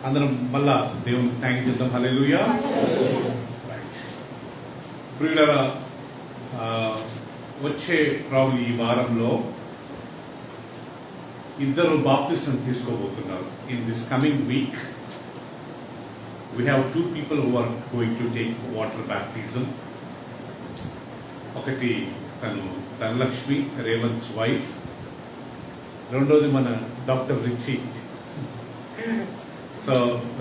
అందరం మళ్ళా దేవునికి థ్యాంక్ చేద్దాం. హల్లెలూయా. ప్రియులారా, వచ్చే ప్రాబ్లం ఈ వారంలో ఇద్దరు బాప్తిసం తీసుకోబోతున్నారు. In this coming week we have two people who are going to take water baptism. ఒకటి తను ధనలక్ష్మి, రేవంత్స్ వైఫ్. రెండోది మన డాక్టర్ రిచి. సో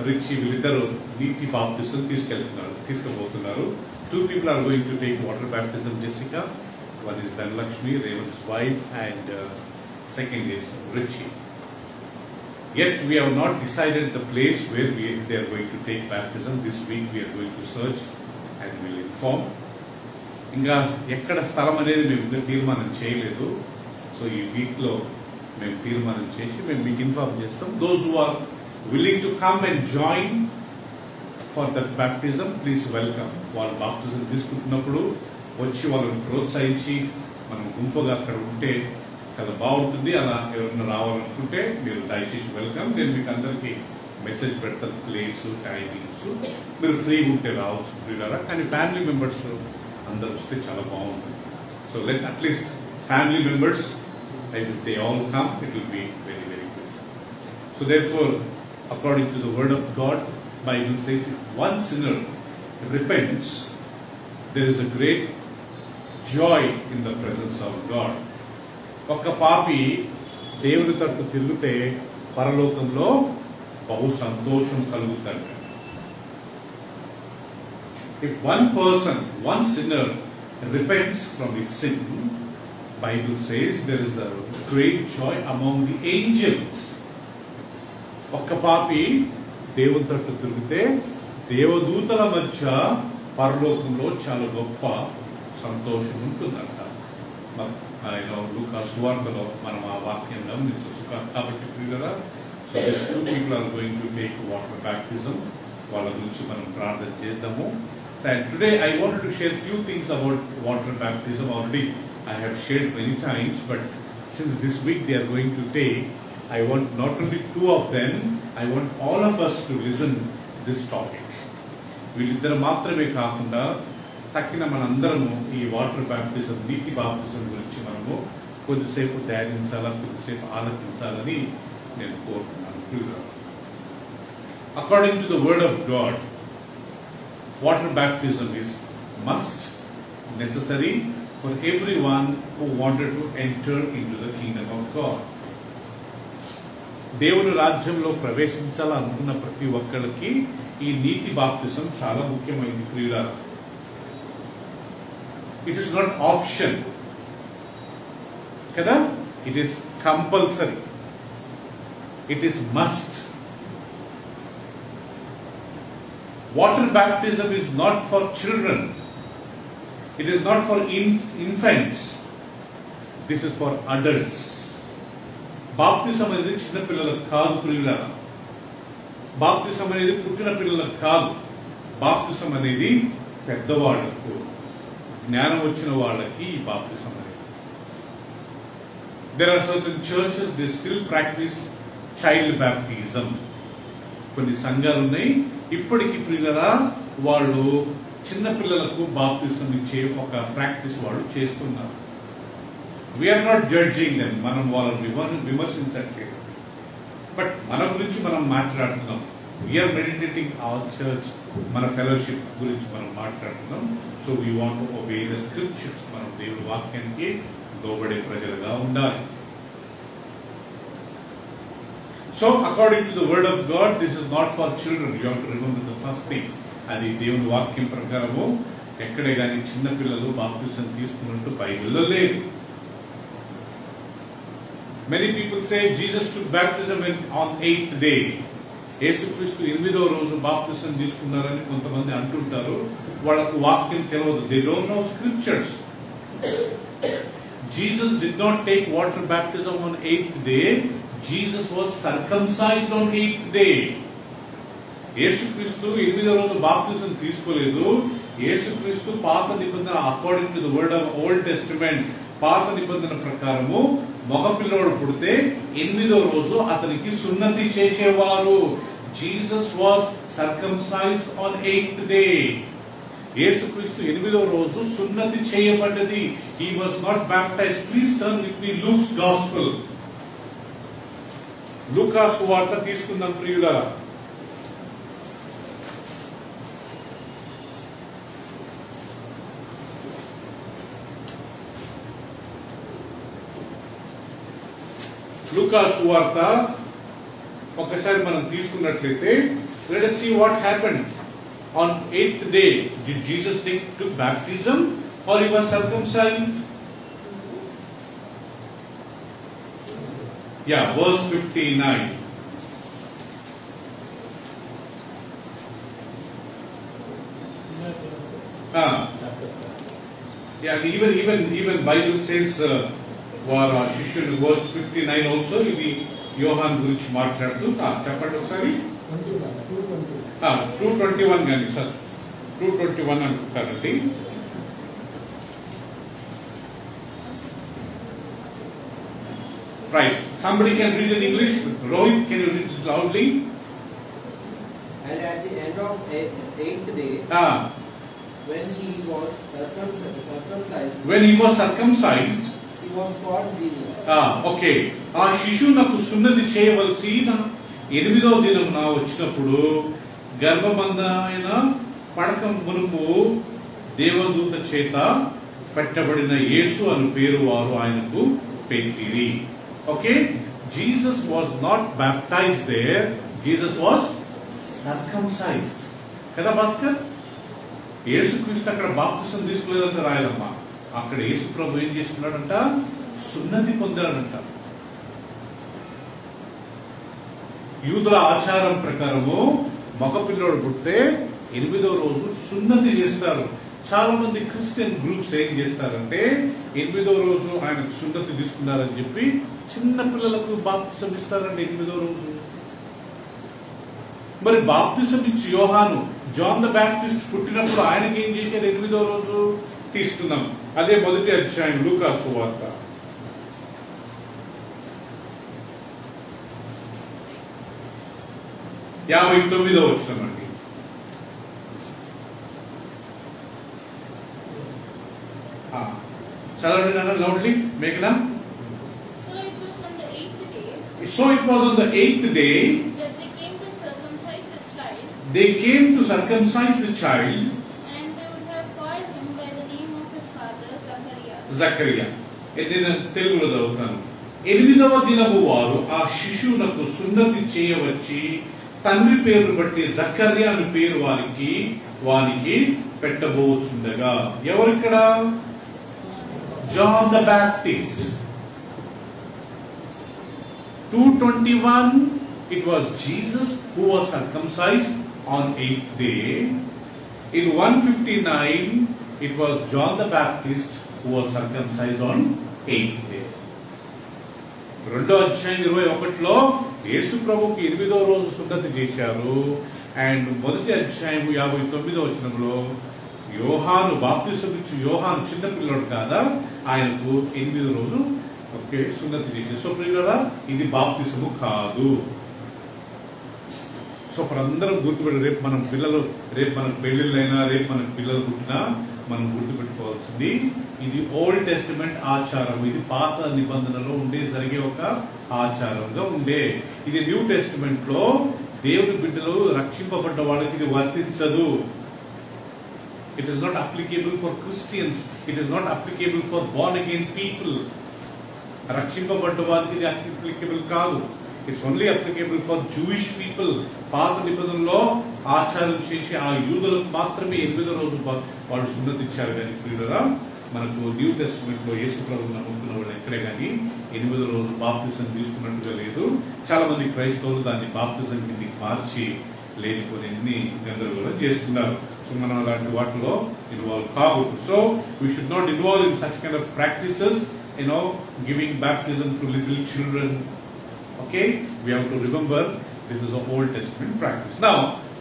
రిచి వీళ్ళిద్దరు నీటి బాప్తిసం తీసుకుపోతున్నారు. Two people are going to take water baptism, Jessica. One is Dhanlakshmi, Ravens' wife, and second is Richie. Yet we have not decided the place where they are going to take baptism. This week we are going to search and will inform. ఇంకా ఎక్కడ స్థలం అనేది మేము తీర్మానం చేయలేదు. So ఈ week లో మేము తీర్మానం చేసి మేము మీకు ఇన్ఫార్మ్ చేస్తాం. Those who are willing to come and join for that baptism, please welcome. వాళ్ళు బాప్టిజం తీసుకుంటున్నప్పుడు వచ్చి వాళ్ళని ప్రోత్సహించి మనం గుంపుగా అక్కడ ఉంటే చాలా బాగుంటుంది. అలా ఎవరైనా రావాలనుకుంటే మీరు దయచేసి వెల్కమ్. నేను మీకు అందరికీ మెసేజ్ పెడతాను, ప్లేస్, టైమింగ్స్. మీరు ఫ్రీగా ఉంటే రావచ్చు ప్రియులారా. కానీ ఫ్యామిలీ మెంబర్స్ అందరు వస్తే చాలా బాగుంటుంది. So let at least family members, they all come, it will be very very good. So therefore, according to the word of God, Bible says if one sinner repents, there is a great joy in the presence of God. ఒక్క పాపి దేవుని తట్టు తిరిగితే పరలోకంలో బహు సంతోషం కలుగుతాడు. If one person, one sinner repents from his sin, Bible says there is a great joy among the angels. ఒక్క పాపి దేవుని తట్టు తిరిగితే దేవదూతల మధ్య పరలోకంలో చాలా గొప్ప సంతోషం ఉంటుందంట. ఆయన లూకా సువార్తలో మనం ఆ వాక్యం గమనించవచ్చు. కాబట్టి ప్రియులారా, so this two people are going to take water baptism. వాళ్ళ గురించి మనం ప్రార్థన చేద్దాము. And today I wanted to share few things about water baptism. Already I have shared many times, but since this week they are going to take, I want not only two of them, I want all of us to listen this topic. వీళ్ళిద్దరు మాత్రమే కాకుండా తక్కిన మనందరము ఈ water baptism, నీటి baptism గురించి మనము కొద్దిసేపు ధ్యానించాలా, కొద్దిసేపు ఆలోచించాలని నేను కోరుతున్నాను. According to the word of God, water baptism is must, necessary for everyone who wanted to enter into the kingdom of God. దేవుని రాజ్యంలో ప్రవేశించాలనుకున్న ప్రతి ఒక్కరికి ఈ నీటి బాప్తిసం చాలా ముఖ్యమైనది ప్రియులారా. ఇట్ ఈస్ నాట్ ఆప్షన్ కదా, it is compulsory, it is must. Water baptism is not for children, it is not for infants, this is for adults. బాప్తిసం అనేది చిన్నపిల్లలకు కాదు ప్రియులారా. బాప్తిసం అనేది పుట్టిన పిల్లలకు కాదు. బాప్తిసం అనేది పెద్దవాళ్లకు, జ్ఞానం వచ్చిన వాళ్ళకి ఈ బాప్తిసం అనేది. There are certain churches they still practice child baptism. కొన్ని సంఘాలు ఉన్నాయి ఇప్పటికీ ప్రియులారా, వాళ్ళు చిన్నపిల్లలకు బాప్తిసం ఇచ్చే ఒక ప్రాక్టీస్ వాళ్ళు చేస్తున్నారు. We are not judging them. మనం వాళ్ళని విమర్శించట్లేదు. బట్ మన గురించి మనం మాట్లాడుతున్నాం. We are meditating our church, మన ఫెలోషిప్ గురించి మనం మాట్లాడుతున్నాం. So we want to obey the scriptures. మనం దేవుని వాక్యానికి లోబడే ప్రజలుగా ఉండాలి. So according to the word of God, this is not for children. You have to remember the first thing. అది దేవుని వాక్యం ప్రకారము ఎక్కడే కానీ చిన్నపిల్లలు బాప్తిసం తీసుకున్నట్టు బైబిల్లో లేదు. Many people say Jesus took baptism on 8th day. యేసుక్రీస్తు 8వ రోజు బాప్తిసం తీసుకున్నారని కొంతమంది అంటుంటారు. వాళ్ళకు వాక్యం తెలియదు. They don't know scriptures. Jesus did not take water baptism on 8th day. Jesus was circumcised on 8th day. యేసుక్రీస్తు 8వ రోజు బాప్తిసం తీసుకోలేదు. యేసుక్రీస్తు పాత నిబంధన, according to the word of old testament, పాత నిబంధన ప్రకారము మగ పిల్లోడు పుడితే 8వ రోజు అతనికి సున్నతి చేసేవారు. Jesus was circumcised on 8th day. యేసుక్రీస్తు 8వ రోజు సున్నతి చేయబడ్డది. He was not baptized. Please turn with me Luke's gospel. లూకా సువార్త తీసుకుందాం ప్రియులారా. లూకా సువార్త ఒకసారి మనం తీసుకున్నట్లయితే, let us see what happened on 8th day. Did Jesus took baptism or he was circumcised? Yeah, verse 59. Yeah, even Bible says వారు ఆ శిష్యుడు verse 59 also ఇది యోహాన్ గురించి మాట్లాడుతూ చెప్పండి ఒకసారి. 221 కానీ సార్ 221 అనుకుంటారండి. Right. Somebody can read in English. Rohit, can you read it loudly? And at the end of 8th day, when he was circumcised, he was called Jesus. Okay. ఆ శిశువునకు సున్నతి చేయవలసిన 8వ దినమున వచ్చినప్పుడు గర్భబంధమైన పడక మునుపు దేవదూత చేత పెట్టబడిన యేసు అను పేరు వారు ఆయనకు పెట్టిరి. Okay, Jesus was not baptized there. Jesus was circumcised. కదా భాస్కర్? యేసుక్రీస్తు అక్కడ బాప్తిసం తీసుకోలేదంట రాయాలమ్మా. అక్కడ యేసు ప్రభు ఏం చేసుకున్నాడంట? సున్నతి పొందాడంట. యూదుల ఆచారం ప్రకారము మగపిల్లోడు పుట్టే 8వ రోజు సున్నతి చేస్తారు. చాలా మంది క్రిస్టియన్ గ్రూప్స్ ఏం చేస్తారంటే 8వ రోజు ఆయనకు సున్నతి తీసుకున్నారని చెప్పి చిన్న పిల్లలకు బాప్తిసం ఇస్తారండి 8వ రోజు. మరి బాప్తిసం ఇచ్చి యోహాను జాన్ ద బ్యాప్టిస్ట్ పుట్టినప్పుడు ఆయనకి ఏం చేశారు? 8వ రోజు తీసుకున్నాం. అదే మొదటి అధ్యాయం లూకా సువార్త. యాభై 9వ వచనం అండి. చదవండి నాన్న లౌడ్లీ. మేఘనా. So it was on the 8th day that they came to circumcise the child. They came to circumcise the child. And they would have called him by the name of his father, Zacharias. Zachariah. నేను తెలుగులో చదువుతాను. 8వ దినము వారు ఆ శిశువునకు సున్నతి చేయవచ్చి తండ్రి పేరు బట్టి జకర్యా అని పేరు వారికి పెట్టబోచుండగా. ఎవరిక్కడ? John the Baptist. 221 it was Jesus who was circumcised on 8th day. In 159 it was John the Baptist who was circumcised on 8th day. రెండో అధ్యాయం 21లో యేసు ప్రభుకి 8వ రోజు సున్నతి చేశారు. అండ్ మొదటి అధ్యాయం 59వ వచనంలో యోహాను బాప్తిసం ఇచ్చి యోహాను చిన్న పిల్లడు కాదా, ఆయనకు 8వ రోజు సున్నతి చేశారు. సో ప్రియులారా, ఇది బాప్తిసము కాదు. సో అందరం గుర్తుపెట్టి రేపు మన పెళ్లిళ్ళైనా రేపు మన పిల్లలు పుట్టినా మనం గుర్తుపెట్టుకోవాల్సింది ఇది ఓల్డ్ టెస్టిమెంట్ ఆచారం. ఇది పాత నిబంధనలో జరిగే ఒక ఆచారంగా ఉండే. ఇది న్యూ టెస్టిమెంట్ లో దేవుని బిడ్డలు రక్షింపబడ్డ వాళ్ళకి ఇది వర్తించదు. It is not applicable for Christians. It is not applicable for born again people. రక్షింపబడ్డ వారికి ఇది అప్లికేబుల్ కాదు. It's only applicable for Jewish people. పాత నిబంధనలో ఆచారం చేసి ఆ యూదులకు మాత్రమే 8వ రోజు వాళ్ళు సున్నతి ఇచ్చారు. కానీ ప్రియులారా, మనకు న్యూ టెస్టిమెంట్ లో యేసు ప్రభువును నమ్ముకున్న వాళ్ళు ఎక్కడే కానీ 8వ రోజు బాప్తిసం తీసుకున్నట్టుగా లేదు. చాలా మంది క్రైస్తవులు దాన్ని బాప్తిసం కిందకి మార్చి లేనిపోని గందరగోళం చేస్తున్నారు. సో మనం అలాంటి వాటిలో ఇన్వాల్వ్ కావద్దు. So we should not involve in such kind of practices, giving baptism to little children. Okay, we have to remember this is an Old Testament practice. Now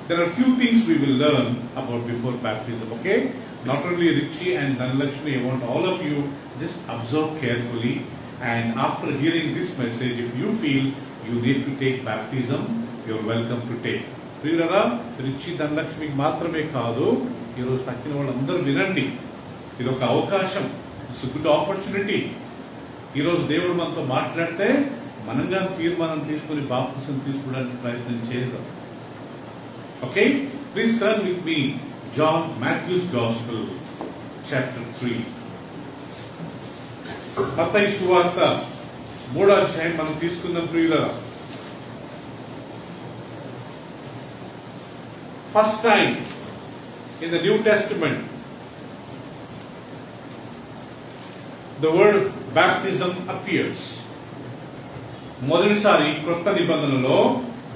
there are few things we will learn about before baptism. Okay, not only Richie and Dhanlakshmi, I want all of you just observe carefully, and after hearing this message, if you feel you need to take baptism, your welcome to take. ప్రియులరా, Richie ధనలక్ష్మికి మాత్రమే కాదు, ఈరోజు తక్కిన వాళ్ళందరూ వినండి. ఇది ఒక అవకాశం, ఇట్స్ గుడ్ ఆపర్చునిటీ. ఈరోజు దేవుడు మనతో మాట్లాడితే మనంగా తీర్మానం తీసుకుని బాప్తిసం తీసుకోవడానికి ప్రయత్నం చేద్దాం. Okay, please turn with me Matthew's Gospel, chapter 3. మత్తయి సువార్త 3వ అధ్యాయం మనం తీసుకుందాం ప్రియులరా. First time in the New Testament, the word baptism appears. మొదటిసారి క్రొత్త నిబంధనలో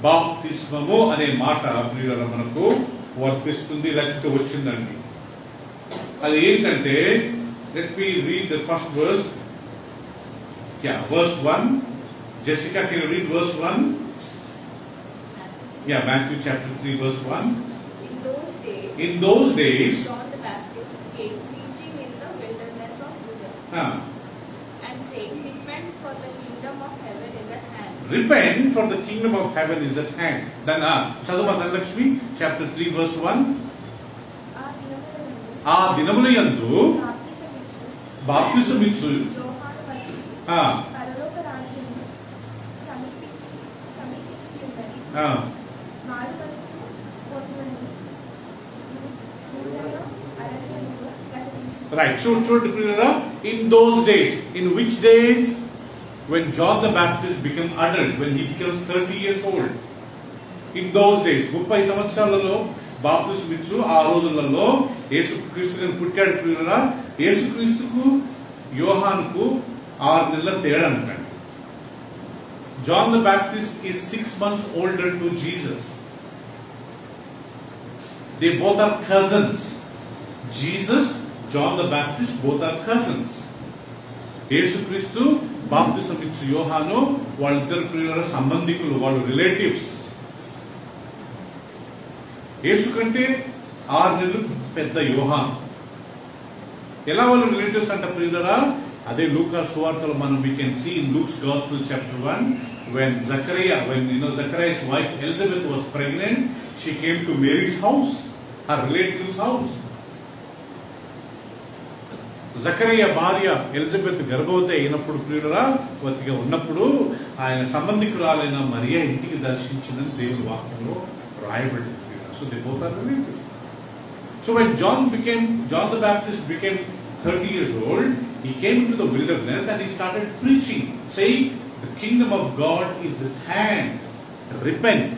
బాప్తిస్మము అనే మాట ప్రియులరా మనకు వర్తిస్తుంది, లేకపోతే వచ్చిందండి. అది ఏంటంటే, let me read the first verse. Verse 1. Jessica, can you read verse 1? Matthew chapter 3 verse 1. In those days John the Baptist came preaching in the wilderness of Judah and saying, repent, for the kingdom of heaven is at hand. Repent, for the kingdom of heaven is at hand. Then చదువు Dhanalakshmi chapter 3 verse 1. ఆ దినములయందు బాప్తిసమిచ్చు పరలోక రాజ్యము సమీపించి ఉన్నది. మారు మనసు పొందునని యూదయ అరణ్యములో ప్రకటించును. Right. చూడండి ప్రియులారా, in those days, in which days? When John the Baptist became adult, when he becomes 30 years old. In those days, 30 సంవత్సరాలలో బాప్తిసం ఇచ్చు ఆ రోజులలో యేసుక్రీస్తు గారు పుట్టాడు ప్రియులారా. యేసుక్రీస్తుకు యోహానుకు 6 నెలల తేడా అంటాడు. John the Baptist is 6 months older to Jesus. They both are cousins. Jesus, John the Baptist, both are cousins. యేసుక్రీస్తు బాప్తిసం ఇచ్చు యోహాను వాళ్ళిద్దరు ప్రియుల సంబంధికులు, వాళ్ళు రిలేటివ్స్. యేసు కంటే 6 నెలలు పెద్ద యోహాను. ఎలా వాళ్ళు రిలేటివ్స్ అంట ప్రియులరా? అదే లూకా సువార్తలో మనం we can see in Luke's Gospel chapter 1 when Zachariah's wife Elizabeth was pregnant, she came to Mary's house, her relative's house. Zechariah భార్య ఎలిజబెత్ గర్భవతి అయినప్పుడు ప్రియులరా వతిగా ఉన్నప్పుడు ఆయన సంబంధికురాలైన మరియా ఇంటికి దర్శించిందని దేవుని వాక్యంలో రాయబడింది. So they both are relatives. So when John the Baptist became 30 years old, he came into the wilderness and he started preaching, saying, the kingdom of God is at hand, repent.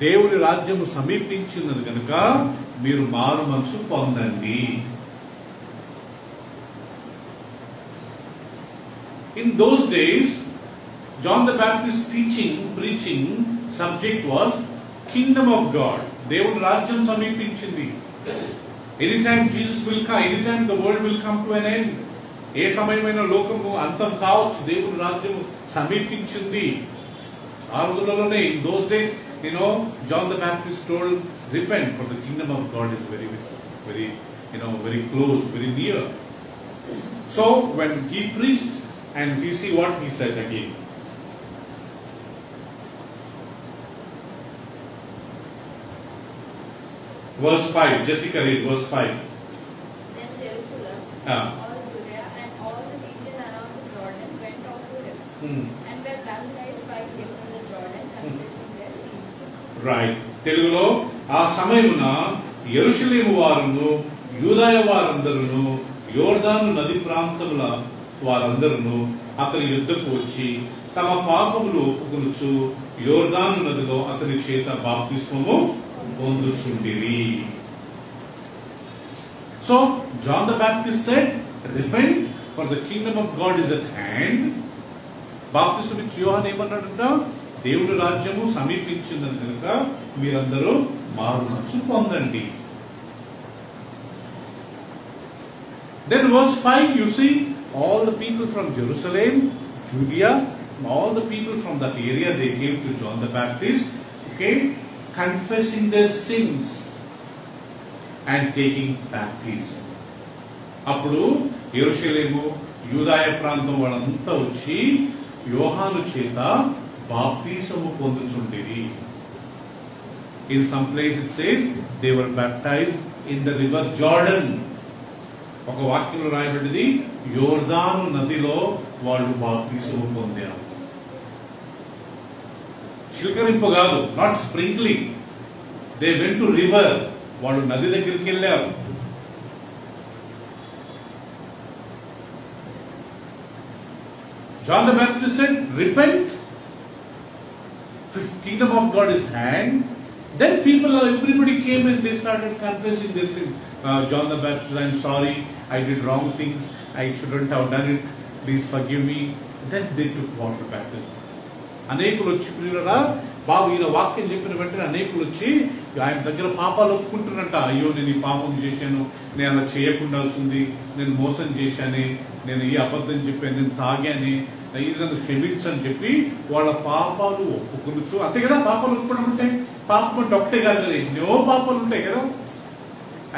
దేవుని రాజ్యము సమీపించినది కనుక మీరు మారు మనసు పొందండి. In those days, John the Baptist preaching subject was kingdom of God. దేవుని రాజ్యం సమీపించింది. Anytime Jesus will come, anytime the world will come to an end. ఏ సమయమైన లోకము అంతం కావచ్చు, దేవుని రాజ్యం సమీపించింది. ఆ రోజులలోనే in those days, John the Baptist told, repent, for the kingdom of God is very, very, very close, very near. So when he preached, and we see what he said again. Verse 5. Jessica, read verse 5. Then Jerusalem, all Judea and all the region around the Jordan went out to him and were baptized by him in the Jordan, confessing their sins. Right. తెలుగులో ఆ సమయమున యెరూషలేము వారును యూదయ వారందరును యోర్దాను నది ప్రాంతముల వారందరూ అతని యుద్ధకు వచ్చి తమ పాపములు ఒప్పుకొనుచు యోర్దాను నదిలో అతని చేత బాప్తిస్మము పొందుచుండిరి. So John the Baptist said, repent, for the kingdom of God is at hand. బాప్తిస్మం ఇచ్చి యోహాను ఏమన్నాడంట? దేవుని రాజ్యము సమీపించిందని కనుక మీరందరూ మారు మనసు పొందండి. Then verse 5, you see, all the people from Jerusalem, Judea, all the people from that area, they came to John the Baptist, confessing their sins and taking baptism. అప్పుడు యెరూషలేము యూదాయ ప్రాంతం వాళ్ళంతా వచ్చి యోహాను చేత బాప్తిసము పొందుచుండిరి. In some place it says they were baptized in the river Jordan. ఒక వాక్యంలో రాయబడింది యోర్దాను నదిలో వాళ్ళు బాప్తిసము పొందారు. చిలకరింపు కాదు, not sprinkling. They went to river. వాళ్ళు నది దగ్గరికి వెళ్ళారు. John the Baptist said, repent, kingdom of God is hand. Then everybody came and they started confessing their sin. John the Baptist, I'm sorry, I did wrong things, I shouldn't have done it, please forgive me. Then they took water baptism. అనేకులు వచ్చి ప్రియులరా, బాబు ఈయన వాక్యం చెప్పిన వెంటనే అనేకులు వచ్చి ఆయన దగ్గర పాపాలు ఒప్పుకుంటున్నట్ట. అయ్యో నేను ఈ పాపం చేశాను, నేను అలా చేయకుండాల్సింది, నేను మోసం చేశానే, నేను ఈ అబద్ధం చెప్పాను, నేను తాగానే, నన్ను క్షమించని చెప్పి వాళ్ళ పాపాలు ఒప్పుకునొచ్చు. అంతే కదా, పాపాలు ఒప్పుకోవడం ఉంటాయి. పాపం అంటే ఒకటే కాదు కదా, ఎన్నో పాపాలు ఉంటాయి కదా,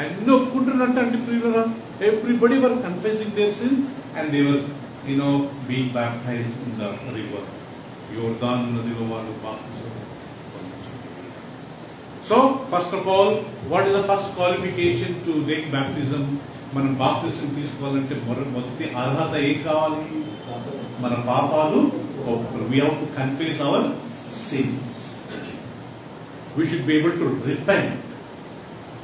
అన్ని ఒప్పుకుంటున్నట్టు. అంటే ప్రియులరా, everybody were confessing their sins and they were being baptised in the river. యోర్దాను నదిలో వాళ్ళు బాప్తిసం. So first of all, what is the first qualification to take baptism? మనం బాప్తిసం తీసుకోవాలంటే మొదటి అర్హత ఏం కావాలి? మన పాపాలు ఒప్పుకోవాలి. We have to confess our sins. We should be able to repent.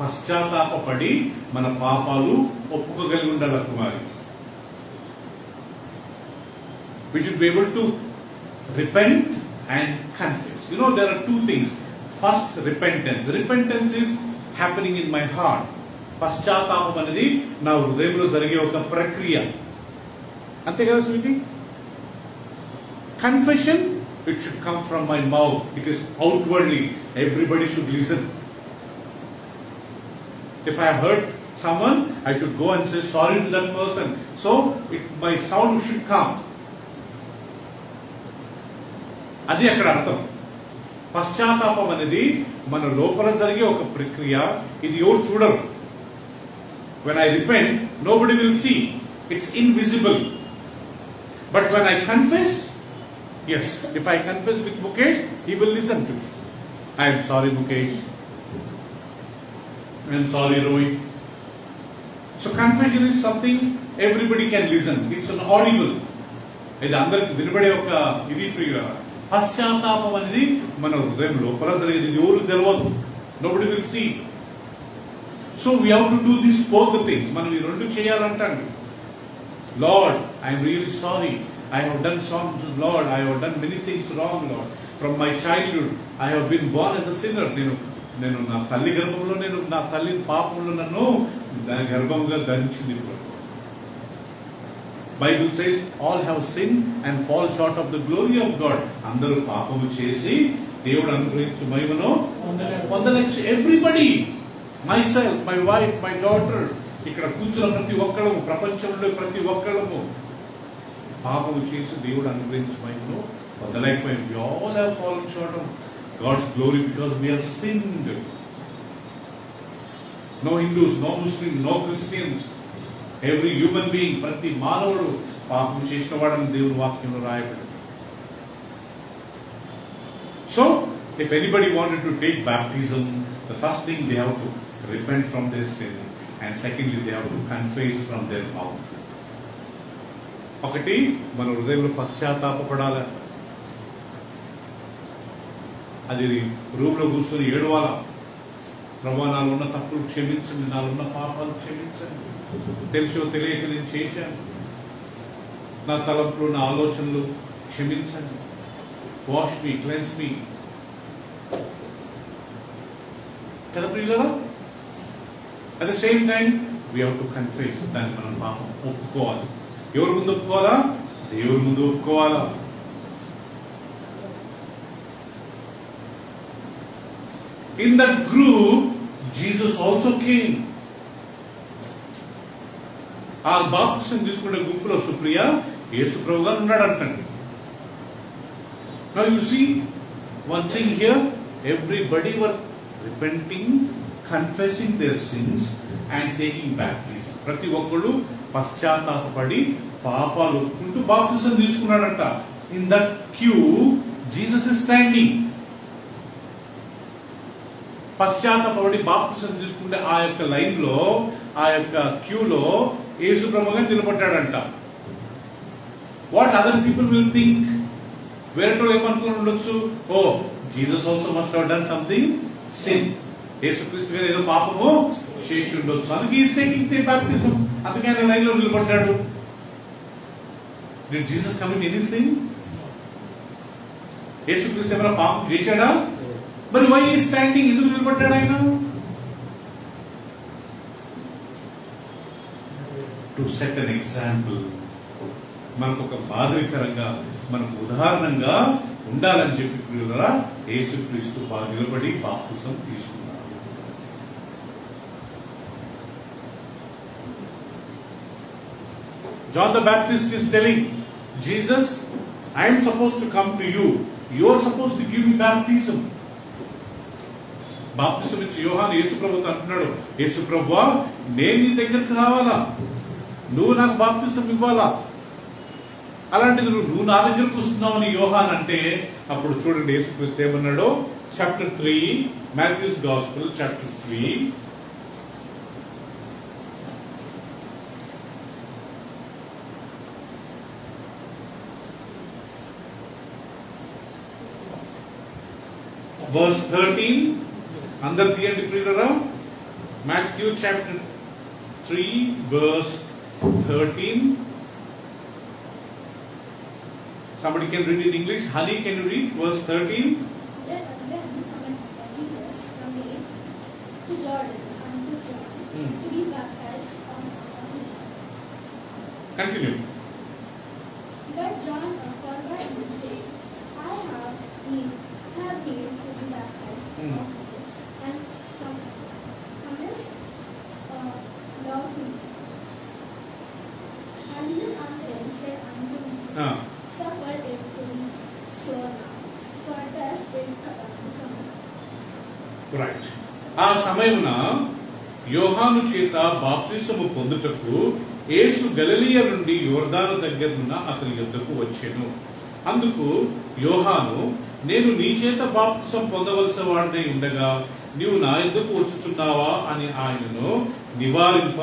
పశ్చాత్తాపపడి మన పాపాలు ఒప్పుకోగలిగి ఉండాలి కుమారి. We should be able to repent and confess. You know, there are two things. First, repentance. Repentance is happening in my heart. పశ్చాత్తాపం అనేది నా హృదయంలో జరిగే ఒక ప్రక్రియ. అంతే కదా Sweety? Confession, it should come from my mouth, because outwardly everybody should listen. If I hurt someone, I should go and say sorry to that person. So my sound should come. అది అక్కడ అర్థం. పశ్చాత్తాపం అనేది మన లోపల జరిగే ఒక ప్రక్రియ. ఇది ఎవరు చూడరు. When I repent, nobody will see. It's invisible. But when I confess, yes, if I confess with Mukesh, he will listen to me. I am sorry, Mukesh. I am sorry, Rohit. So confession is something everybody can listen. It's an audible. ఇది అందరికి వినబడే ఒక ఇది ప్రియ. పశ్చాత్తాపం అనేది మన హృదయం లోపల జరిగేది. ఇది ఎవరు తెలియదు. Nobody will see. So we have to do this both the things. మనం ఈ రెండు చేయాలంటండి. Lord, I am really sorry. I have done some, Lord, I have done many things wrong, Lord. From my childhood, I have been born as a sinner. నేను నా తల్లి గర్భంలో నా తల్లి పాపంలో నన్ను దాని గర్భంగా ధరించింది. Bible says all have sin and fall short of the glory of God. అందరూ పాపము చేసి దేవుడు అనుగ్రహించు మహిమను పొందలేక everybody, myself, my wife, my daughter, ఇక్కడ కూర్చున్న ప్రతి ఒక్కళ్ళము, ప్రపంచంలో ప్రతి ఒక్కళ్ళము పాపము చేసి దేవుడు అనుగ్రహించు మహిమను పొందలేకపోయింది. We all have fallen short of God's glory because we have sinned. No Hindus, no Muslims, no Christians. Every human being, ప్రతి మానవుడు పాపం చేసిన వాడని దేవుని వాక్యంలో రాయబడింది. So, if anybody wanted to take baptism, the first thing they have to repent from their sin, and secondly they have to confess from their mouth. ఒకటి, మన హృదయంలో పశ్చాత్తాపపడాలి. అది రూమ్ లో కూర్చొని ఏడవాల. ప్రభా, నాలో ఉన్న తప్పులు క్షమించండి, నాలో ఉన్న పాపాలు క్షమించండి, తెలుసో తెలియక నేను చేశాను, నా తలంపులు, నా ఆలోచనలు క్షమించండి, వాష్ మీ, క్లెన్స్ మీ. కదా ప్రియులారా? At the same time we have to confess. దాన్ని మనం పాపం ఒప్పుకోవాలి. ఎవరి ముందు ఒప్పుకోవాలా? దేవుడి ముందు ఒప్పుకోవాలా? In that group, Jesus also came. ఆ బాప్తిసం తీసుకునే గుంపులో సుప్రియ యేసు ప్రభు గారు ఉన్నాడంటండి. Now you see one thing here, everybody were repenting, confessing their sins and taking baptism. ప్రతి ఒక్కళ్ళు పశ్చాత్తాపపడి పాపాలు ఒప్పుకుంటూ బాప్తిసం తీసుకున్నాడంట. In that queue, Jesus is standing. పశ్చాత్తాపడి బాప్తిసం తీసుకుంటే ఆ యొక్క లైన్ లో, ఆ యొక్క క్యూలో యేసు ప్రభువుగా నిలబడ్డాడంట. What other people will think? వేరేటో ఏమనుకుని ఉండొచ్చు, oh Jesus also must have done something sin, యేసుక్రీస్తు గారు ఏదో పాపము చేసి ఉండొచ్చు, అందుకే ఈస్ టేకింగ్ ది బాప్టిజం, అందుకే ఆయన లైన్ లో నిలబడ్డాడు. Did Jesus commit any sin? యేసుక్రీస్తు ఏమైనా పాపం చేశాడా? మరి వై ఈ స్టాండింగ్, ఎందుకు నిలబడ్డాడు ఆయన? టు సెట్ అన్ ఎగ్జాంపుల్, మనకు ఒక మాదిరికరంగా, మనకు ఉదాహరణంగా ఉండాలని చెప్పి ప్రియులారా యేసుక్రీస్తు నిలబడి బాప్తిసం తీసుకున్నారు. John the Baptist is telling Jesus, I am supposed to come to you. You are supposed to give me baptism. బాప్తిసం ఇచ్చి యోహాను యేసు ప్రభుతో అంటున్నాడు, యేసు ప్రభువా నేను నీ దగ్గరికి రావాలా, నువ్వు నాకు బాప్తిసం ఇవ్వాలా, అలాంటిది నువ్వు నా దగ్గరకు వస్తున్నావు అని యోహాన్ అంటే, అప్పుడు చూడండి యేసుక్రీస్తు ఏమన్నాడు. Chapter 3, Matthew's gospel chapter 3 verse 13. అందరు తీయండి ప్రియులారా. Matthew chapter 3 verse 13. Somebody can read in English. Honey, can you read verse 13? Then Jesus from the to Jordan unto John to be baptized of him. Continue. But John forbade him, saying, I have need to be baptized of him, and comest thou to me? And Jesus answering said unto him, Suffer it to be so now, for thus it becometh. Right. ఆ సమయమున యోహాను చేత బాప్తిసము పొందుటకు యేసు గలిలయ నుండి యోర్దాను దగ్గరున్న అతని యొద్దకు వచ్చెను. అందుకు యోహాను, నేను నీ చేత బాప్తిసం పొందవలసిన వాడినై ఉండగా నీవు నా యొద్దకు వచ్చుచున్నావా అని ఆయనను నివారింప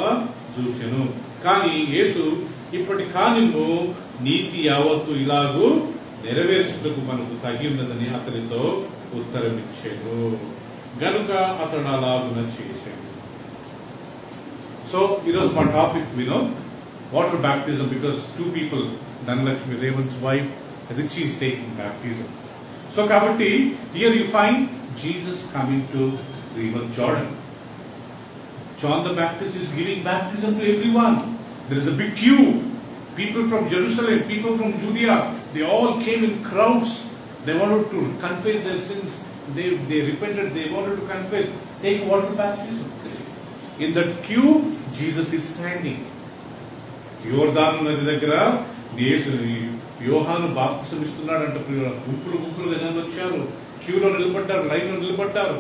చూచెను. కానీ యేసు, ఇప్పటి కానిమ్ము, నీతి యావత్తు ఇలాగూ నెరవేర్చుటకు మనకు తగి ఉన్నదని అతనితో ఉత్తరమిచ్చాను. గనుక అతడు అలాగున చేశాడు. సో ఈరోజు మా topic water baptism, because 2 people, Dhanalakshmi Revanth's wife, Richie is taking baptism. So కాబట్టి here you find Jesus coming to river Jordan. John the Baptist is giving baptism to everyone. There is a big queue. People from Jerusalem, people from Judea, they all came in crowds. They wanted to confess their sins. They repented. They wanted to confess. Take water baptism. In that queue, Jesus is standing. యోర్దాను నది దగ్గర యోహాను బాప్తిసం ఇస్తున్నాడంట. గుంపులు గుంపులుగా జనం వచ్చారు, క్యూలో నిలబడ్డారు, లైన్ లో నిలబడ్డారు.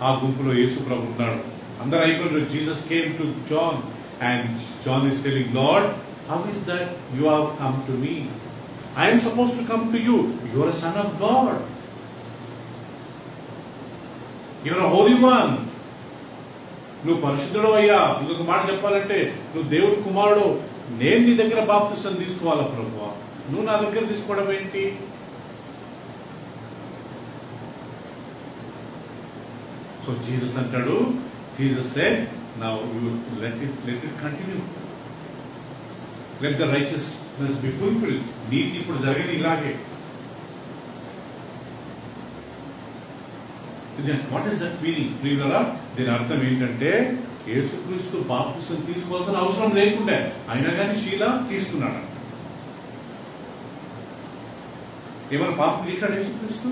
ఆ గుంపులో యేసు ప్రభు ఉన్నాడు. అందరూ అయిపోయారు. Jesus came to John and John is telling, Lord, how is that you have come to me? I am supposed to come to you. You are a son of God. You are a holy one. నువ్వు పరిశుద్ధుడు అయ్యా. ఇంకొక మాట చెప్పాలంటే నువ్వు దేవుడి కుమారుడు. నేను నీ దగ్గర బాప్తిసం తీసుకోవాలా ప్రభువా, నువ్వు నా దగ్గర తీసుకోవడం ఏంటి? సో జీసస్ అంటాడు, Jesus said, now you let it continue. Let the righteousness be fulfilled. నీతి ఇప్పుడు జరిగిన ఇలాగే. What is that meaning? ప్రియులారా, దీని అర్థం ఏంటంటే యేసుక్రీస్తు బాప్తిసం తీసుకోవాల్సిన అవసరం లేకుండా అయినా కానీ శీలా తీసుకున్నాడు. ఏమైనా పాపం చేశాడు యేసుక్రీస్తు?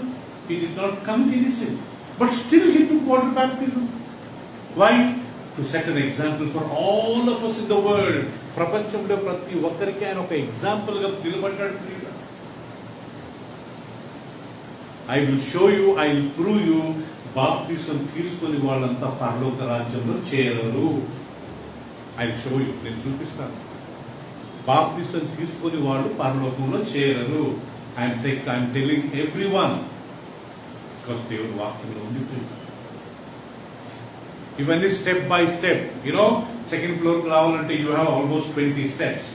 He did not commit any sin, but still he took water baptism. Why? To set an example for all of us in the world. ప్రపంచంలో ప్రతి ఒక్కరికి ఆయన ఒక ఎగ్జాంపుల్ గా నిలబడ్డాడు. I will show you, I will prove you, బాప్తిసం తీసుకుని వాళ్ళంతా పరలోక రాజ్యంలో చేరరు. I will show you, నేను చూపిస్తాను. బాప్తిసం తీసుకుని వాళ్ళు పరలోకంలో చేరరు. ఐఎమ్ టెల్లింగ్ ఎవ్రీవన్, బికాస్ దేవుడి వాక్యంలో ఉంది. ఇవన్నీ step by step. You know, second floor కు రావాలంటే you have almost 20 steps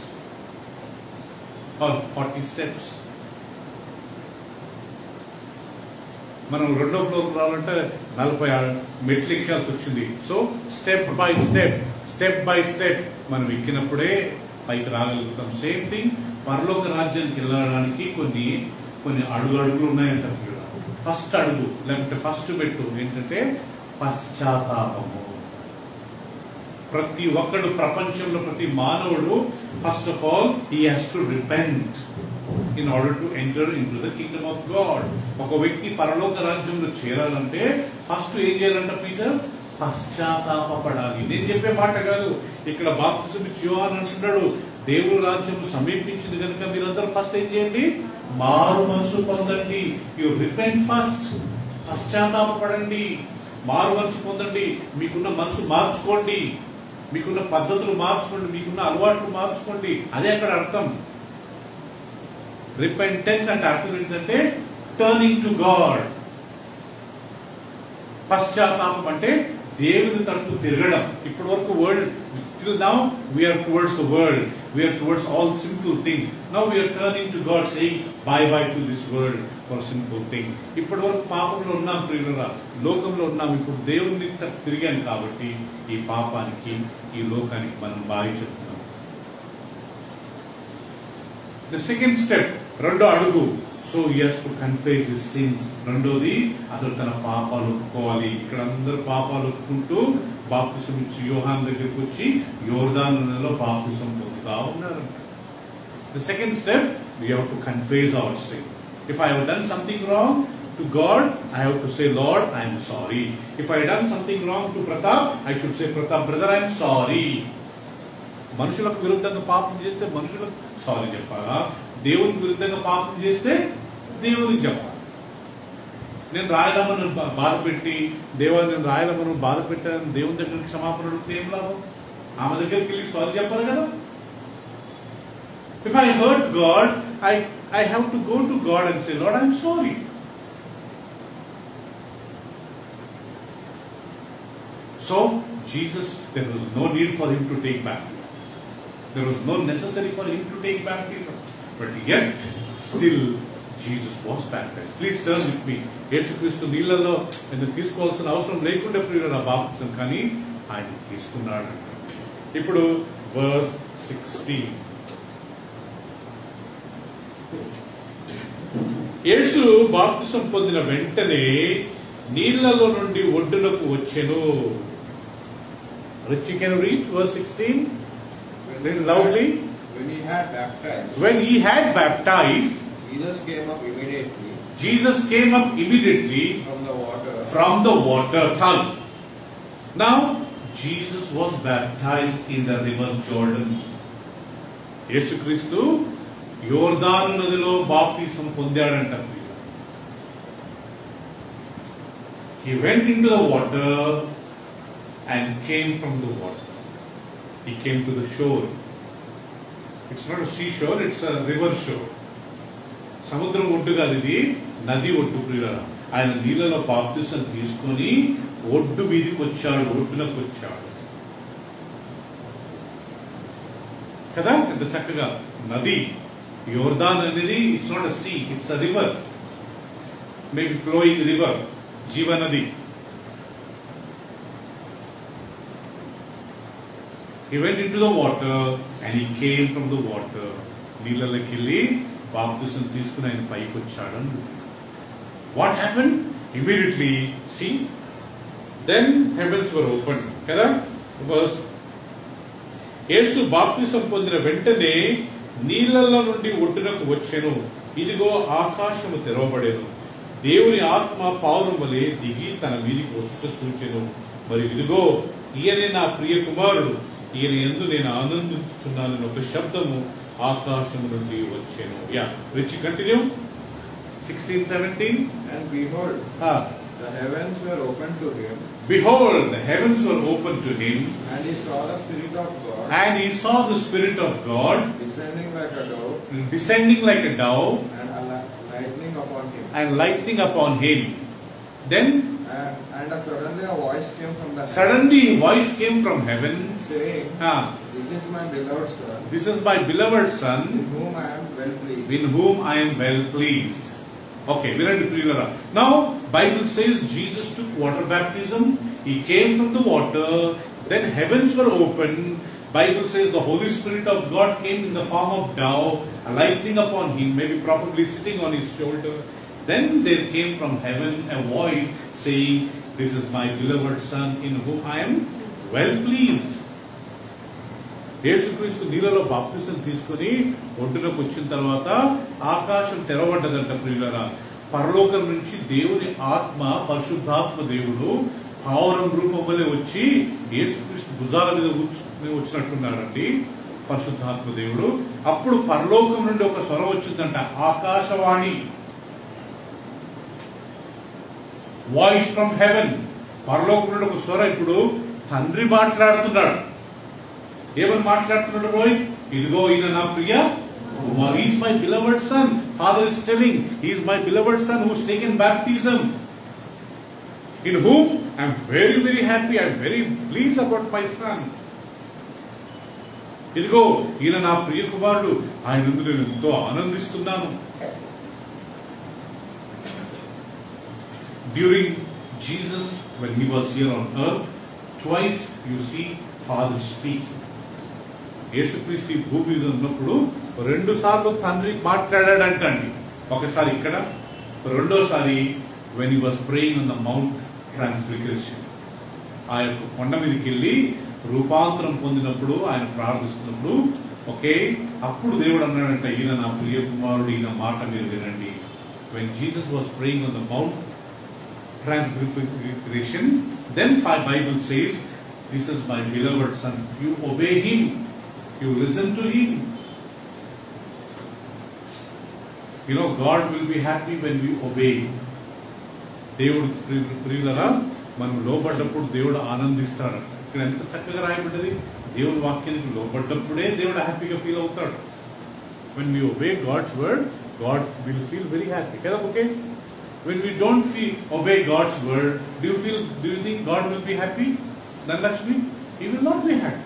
or 40 steps. మనం రెండో ఫ్లోర్ కు రావాలంటే 40 మెట్లు ఎక్కాల్సి వచ్చింది. సో స్టెప్ బై స్టెప్ మనం ఎక్కినప్పుడే పైకి రాగలుగుతాం. సేమ్ థింగ్ పరలోక రాజ్యానికి వెళ్ళడానికి కొన్ని అడుగులు ఉన్నాయంట. ఫస్ట్ అడుగు లేకపోతే ఫస్ట్ మెట్టు ఏంటంటే పశ్చాత్తాపము. ప్రతి ఒక్కడు ప్రపంచంలో ప్రతి మానవుడు first of all he has to repent in order to enter in to the Kingdom of God. ఒక వ్యక్తి పరలోక రాజ్యంలో చేరాలంటే ఫస్ట్ ఏం చేయాలంట పీటర్? పశ్చాత్తాపడాలి. నేను చెప్పే మాట కాదు, ఇక్కడ బాప్తిసం ఇచ్చి యోహాను అంటున్నాడు, దేవుడు రాజ్యం సమీపించింది కనుక మీరందరూ ఫస్ట్ ఏం చేయండి? మారు మనసు పొందండి. You repent first. పశ్చాత్తాపడండి, మారు మనసు పొందండి, మీకున్న మనసు మార్చుకోండి, మీకున్న పద్ధతులు మార్చుకోండి, మీకున్న అలవాట్లు మార్చుకోండి. అదే అక్కడ అర్థం. రిపెంటెన్స్ అంటే అర్థం ఏంటంటే టర్నింగ్ టు గాడ్. పశ్చాత్తాపం అంటే దేవుని తరపు తిరగడం. ఇప్పటి వరకు world, till now we are towards the world, we are towards all sinful things. Now we are turning to God, saying bye bye to this world for sinful things. ఇప్పటి వరకు పాపంలో ఉన్నాం ప్రియులారా, లోకంలో ఉన్నాం. ఇప్పుడు దేవుని తరపు తిరిగాం కాబట్టి ఈ పాపానికి, ఈ లోకానికి మనం బాయ్ చెప్తున్నాం. The second step, రెండో అడుగు. So he has to confess his sins. రెండోది అతను తన పాపాలు ఒప్పుకోవాలి. ఇక్కడ అందరూ పాపాలు ఒప్పుకుంటూ బాప్తిసం ఇచ్చి యోహాను దగ్గరికి వచ్చి యోర్దాను నదిలో బాప్తిసం పొందుతా ఉన్నారు. The second step, we have to confess our sin. If I have done something wrong to God, I have to say, Lord, I am sorry. If I have done something wrong to Pratap, I should say, Pratap, brother, I am sorry. మనుషులకు విరుద్ధంగా పాపం చేస్తే మనుషులకు sorry చెప్పాలా? దేవునికి విరుద్ధంగా పాపం చేస్తే దేవునికి చెప్పాలి. నేను రాయలమ్మను బాధ పెట్టి, నేను రాయలమ్మను బాధ పెట్టాను, దేవుని దగ్గరికి క్షమాపణ అడిగితే ఏం లాభం? ఆమె దగ్గరికి వెళ్ళి సారీ చెప్పాలి కదా. If I hurt God, I have to go to God and say, Lord, I am sorry. So Jesus, there was no need for him to take baptism. There was no necessary for him to take baptism. But yet, still, Jesus was baptized. Please turn with me. యేసుక్రీస్తు నీళ్లలో తీసుకోవాల్సిన అవసరం లేకుండా ప్రియుల బాప్తిసం, కానీ ఆయన తీసుకున్నాడు. ఇప్పుడు వర్స్ 16. యేసు బాప్తిసం పొందిన వెంటనే నీళ్లలో నుండి ఒడ్డునకు వచ్చెను. Richie, can you read verse 16? Very loudly. When he had baptized, Jesus came up immediately. Jesus came up immediately from the water. Now, Jesus was baptized in the river Jordan. యేసు క్రీస్తు యోర్దాను నదిలో బాప్తిసం పొందాడంట. He went into the water and came from the water. He came to the shore. It's not a seashore, it's a river shore. సముద్రం ఒడ్డు కాదు, ఇది నది ఒడ్డు ప్రియులారా. ఆయన నీళ్ళలో బాప్తిసం తీసుకొని ఒడ్డు మీదకి వచ్చాడు, ఒడ్డునకు వచ్చాడు కదా. ఎంత చక్కగా నది యోర్దాన్ అనేది it's not a sea, it's a river, maybe flowing river, జీవనది. He went into the water and he came from the water. నీళ్ళకి వెళ్ళి బాప్తిసం తీసుకుని ఆయన పైకి వచ్చాడు. What happened? Immediately, see, then heavens were opened. కదా. యేసు బాప్తిసం పొందిన వెంటనే నీళ్లలో నుండి ఒడ్డునకు వచ్చెను. ఇదిగో ఆకాశము తెరవబడెను. దేవుని ఆత్మ పావురం వలె దిగి తన మీదికి వచ్చుట చూచెను. మరి ఇదిగో ఈయనే నా ప్రియ కుమారుడు, ఈయన యందు నేను ఆనందించుచున్నానని ఒక శబ్దము ఆకాశము నుండి వచ్చెను. Which continue 16, 17. And behold, The heavens were opened to him, behold, the heavens were opened to him, and he saw the Spirit of God and he saw the Spirit of God descending like a dove, descending like a dove lightning upon him. and lighting upon him. Then And suddenly a voice came from the suddenly a voice came from heaven, saying, This is my beloved Son, this is my beloved Son, in whom I am well pleased. in whom I am well pleased. Okay, now Bible says Jesus took water baptism, he came from the water, then heavens were opened. Bible says the Holy Spirit of God came in the form of dove, lightning upon him, maybe probably sitting on his shoulder. Then there came from heaven a voice saying, this is my beloved Son, in whom I am well pleased. యేసుక్రీస్తు నీళ్ళలో బాప్తిసం తీసుకుని ఒడ్డునకు వచ్చిన తర్వాత ఆకాశం తెరవబడ్డదంట ప్రియులారా. పరలోకం నుంచి దేవుని ఆత్మ, పరిశుద్ధాత్మ దేవుడు పావురం రూపం వలె వచ్చి యేసుక్రీస్తు భుజాల మీద వచ్చినట్టున్నాడండి పరిశుద్ధాత్మ దేవుడు. అప్పుడు పరలోకం నుండి ఒక స్వరం వచ్చిందంట, ఆకాశవాణి, వాయిస్ ఫ్రమ్ హెవెన్. పరలోకం నుండి ఒక స్వరం. ఇప్పుడు తండ్రి మాట్లాడుతున్నాడు. ఏమని మాట్లాడుతున్నాడు రోహిత్? ఇదిగో ఈయన నా ప్రియ కుమారుడు, he is my beloved son. Father is telling, he is my beloved son who has taken baptism, in whom I am very very happy, I am very pleased about my son. ఇదిగో ఈయన నా ప్రియ కుమారుడు, ఆయన నందు నేను ఎంతో ఆనందిస్తున్నాను. During Jesus, when he was here on earth, twice you see Father speaking. యేసుక్రీస్తు ఈ భూమి మీద ఉన్నప్పుడు 2 సార్లు తండ్రి మాట్లాడాడంటండి. ఒకసారి ఇక్కడ, రెండోసారి when he was praying on the Mount Transfiguration. ఆ యొక్క కొండ మీదకి వెళ్ళి రూపాంతరం పొందినప్పుడు ఆయన ప్రార్థిస్తున్నప్పుడు అప్పుడు దేవుడు అన్నాడంట, ఈయన నా ప్రియ కుమారుడు, ఈయన మాట మీరు వినండి. When Jesus was praying on the Mount Transfiguration, then Bible says, this is my beloved son, you obey him, you listen to him. You know, God will be happy when we obey. దేవుడు ప్రియులరా, మనం లోబడ్డప్పుడు దేవుడు ఆనందిస్తాడు. ఇక్కడ ఎంత చక్కగా రాయబడ్డది, దేవుని వాక్యానికి లోబడ్డప్పుడే దేవుడు హ్యాపీగా ఫీల్ అవుతాడు. When we obey God's word, God will feel very happy. కదా? Okay? When we don't obey God's word, do you think God will be happy? Dhanlakshmi, he will not be happy.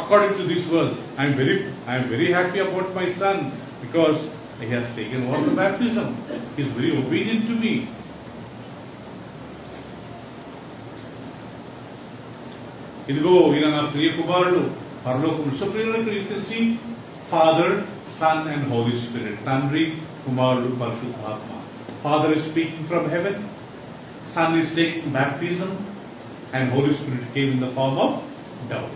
According to this verse, I am very happy about my son because he has taken water baptism. He is very obedient to me. ఇదిగో ఈయన నా ప్రియ కుమారుడు పరలోకములో. So ప్రియులకు you can see Father, Son and Holy Spirit. తండ్రి, కుమారుడు, పరిశుద్ధాత్మ. Father is speaking from heaven, Son is taking baptism, and Holy Spirit came in the form of dove.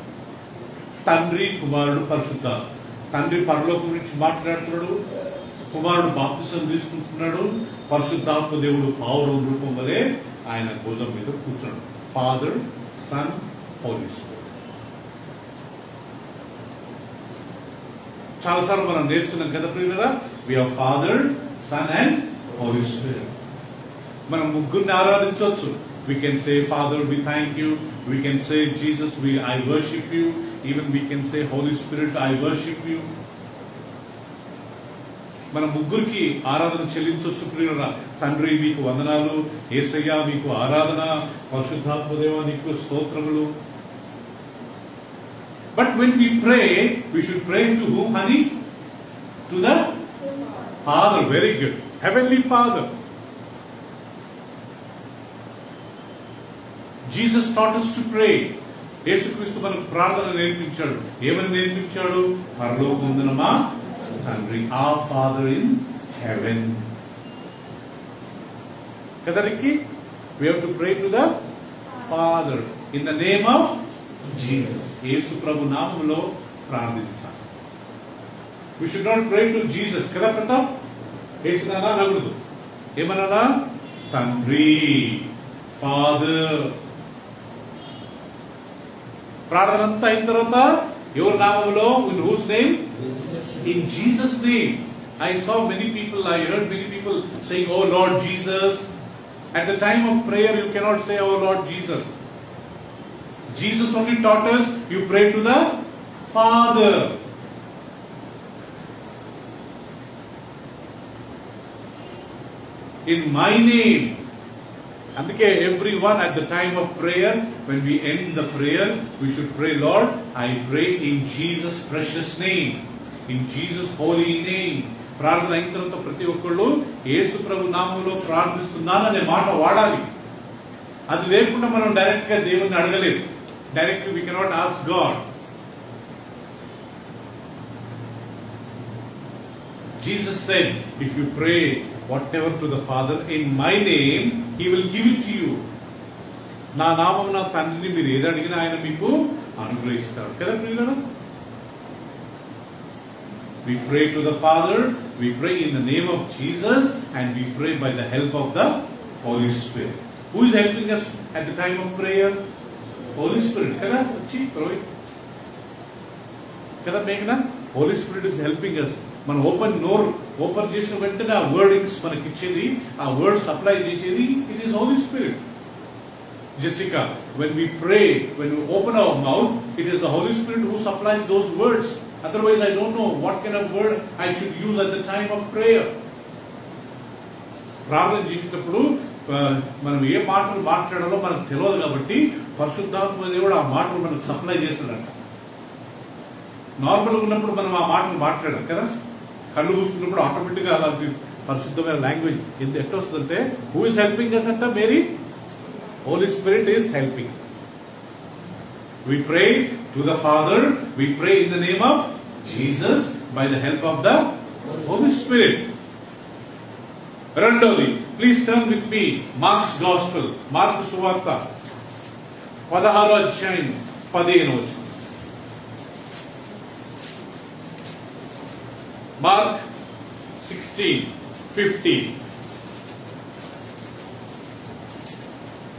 తండ్రి, కుమారుడు, పరిశుద్ధాత్మ. తండ్రి పరలోకం నుంచి మాట్లాడుతున్నాడు, కుమారుడు బాప్తిసం తీసుకుంటున్నాడు, పరిశుద్ధాత్మ దేవుడు పావురం రూపం వలె ఆయన భుజం మీద కూర్చున్నాడు. Father, Son, Holy Spirit. చాలాసార్లు మనం నేర్చుకున్నాం కదా ప్రియులారా, we have Father, Son and Holy Spirit. మనం ముగ్గురిని ఆరాధించవచ్చు. We can say, Father, we thank you. We can say, Jesus, I worship you. Even we can say, Holy Spirit, I worship you. మన ముగ్గురికి ఆరాధన చెల్లించవచ్చు ప్రియులారా. తండ్రి మీకు వందనాలు, యేసయ్య మీకు ఆరాధన, పరిశుద్ధాత్మదేవ నీకు స్తోత్రములు. But when we pray, we should pray to whom, honey? To the Father. Very good. Heavenly Father. Jesus taught us to pray. యేసుక్రీస్తు మనకు ప్రార్థన నేర్పించాడు. ఏమని నేర్పించాడు? పరలోకమందున తండ్రి, our Father in heaven. కదరికి we have to pray to the Father in the name of Jesus. యేసు ప్రభు నామములో ప్రార్థించాలి. We should not pray to Jesus. కదా ప్రతాప్? యేసు నానా అనకూడదు. ఏమన్నారా? తండ్రి, ఫాదర్. ప్రార్థన అంతా అయిన తర్వాత ఎవరి నామములో? in whose name? In Jesus' name. I saw many people, I heard many people saying, oh Lord Jesus, At the time of prayer, you cannot say, "Oh Lord Jesus." Jesus only taught us, you pray to the Father. In my name. అందుకే everyone at the time of prayer, when we end the prayer, we should pray, "Lord, I pray in Jesus' precious name, in Jesus' holy name." ప్రార్థన అయిన తర్వాత ప్రతి ఒక్కళ్ళు యేసు ప్రభు నామములో ప్రార్థిస్తున్నాననే మాట వాడాలి. అది లేకుండా మనం డైరెక్ట్ గా దేవుణ్ణి అడగలేదు. Directly we cannot ask God. Jesus said, if you pray whatever to the Father in my name, He will give it to you. నా నామమున తండ్రిని మీరు ఏది అడిగినా ఆయన మీకు అనుగ్రహిస్తారు కదా ప్రియులారా. We pray to the Father, we pray in the name of Jesus, and we pray by the help of the Holy Spirit. Who is helping us at the time of prayer? Holy Spirit. Kada? Kada Meghna? Holy Spirit is helping us. మనం open చేసిన వెంటనే ఆ wordings మనకి ఇచ్చేది, ఆ words apply చేసేది, it is Holy Spirit. Jessica, when we pray, when we open our mouth, it is the Holy Spirit who supplies those words. Otherwise, I don't know what kind of word I should use at the time of prayer. ప్రార్థన చేసేటప్పుడు మనం ఏ మాటలు మాట్లాడాలో మనకు తెలియదు కాబట్టి పరిశుద్ధాత్మ దేవుడు ఆ మాటలు మనకు సప్లై చేస్తాడంట. నార్మల్గా ఉన్నప్పుడు మనం ఆ మాటలు మాట్లాడాం కదా, కళ్ళు మూసుకున్నప్పుడు ఆటోమేటిక్ గా అలా పరిశుద్ధమైన లాంగ్వేజ్ ఎట్లా వస్తుందంటే, హూ ఇస్ హెల్పింగ్ అస్ అంట? Mary Holy Spirit is helping. We pray to the Father, we pray in the name of Jesus by the help of the Holy Spirit. రెండోది, please turn with me, Mark's Gospel, mark సువార్త 16వ అధ్యాయం 15వ వచనం. Mark 16:15.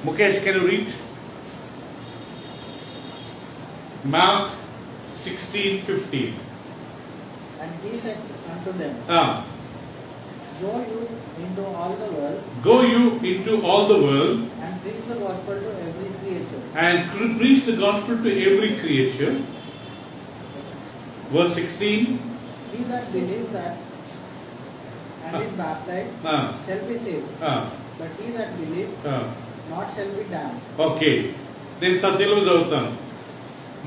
Mukesh, can you read? Mark 16:15. And he said unto them, Go you into all the world, Go you into all the world, and preach the gospel to every creature. And preach the gospel to every creature. Verse 16. He that believes that and is baptized shall be saved, but he that believes not shall be damned. Okay, నేను తెలుగు చదువుతాను.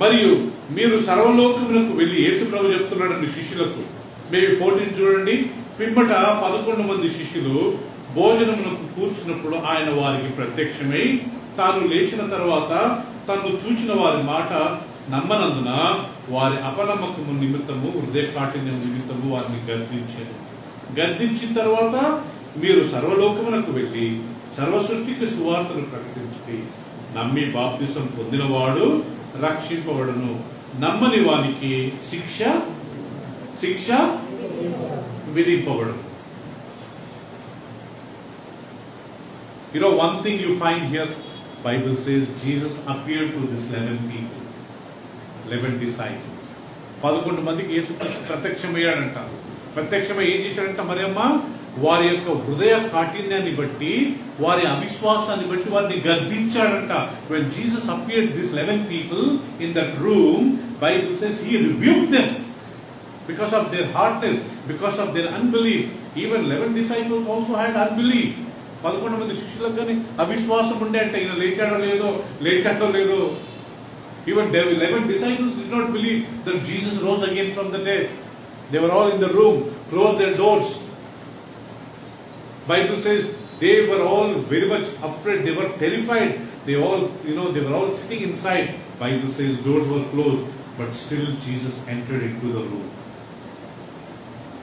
మరియు మీరు సర్వలోకములకు వెళ్లి, యేసు ప్రభు చెప్తున్నాడండి శిష్యులకు. Maybe 14 చూడండి. పిమ్మట 11 మంది శిష్యులు భోజనమునకు కూర్చున్నప్పుడు ఆయన వారికి ప్రత్యక్షమై తాను లేచిన తర్వాత తను చూచిన వారి మాట నమ్మనందున వారి అపనమ్మకము నిమిత్తము, హృదయ కాఠిన్యం నిమిత్తము వారిని గద్దించారు. గద్దించిన తర్వాత మీరు సర్వలోకమునకు వెళ్లి సర్వ సృష్టికి సువార్తను ప్రకటించి నమ్మి బాప్తిసం పొందినవాడు రక్షింపబడును, నమ్మని వానికి శిక్ష విధింపబడును. You know, one thing you find here, Bible says Jesus appeared to this 11 people, 11 disciples. 11 మందికి యేసు ప్రత్యక్షమయ్యాడంట. ప్రత్యక్షమై ఏం చేశాడంట? మరియమ్మ వారి యొక్క హృదయ కాఠిన్యాన్ని బట్టి, వారి అవిశ్వాసాన్ని బట్టి వారిని గద్దించాడంట. When Jesus appeared these 11 people in that room, Bible says he rebuked them because of their hardness, because of their unbelief. Even 11 disciples also had unbelief. 11 మంది శిష్యులకు కానీ అవిశ్వాసం ఉండే అంటే ఈయన లేచాడో లేదో. Even 11 disciples did not believe that Jesus rose again from the dead. They were all in the room, closed their doors. Bible says they were all very much afraid. They were terrified. They were all sitting inside. Bible says doors were closed, but still Jesus entered into the room.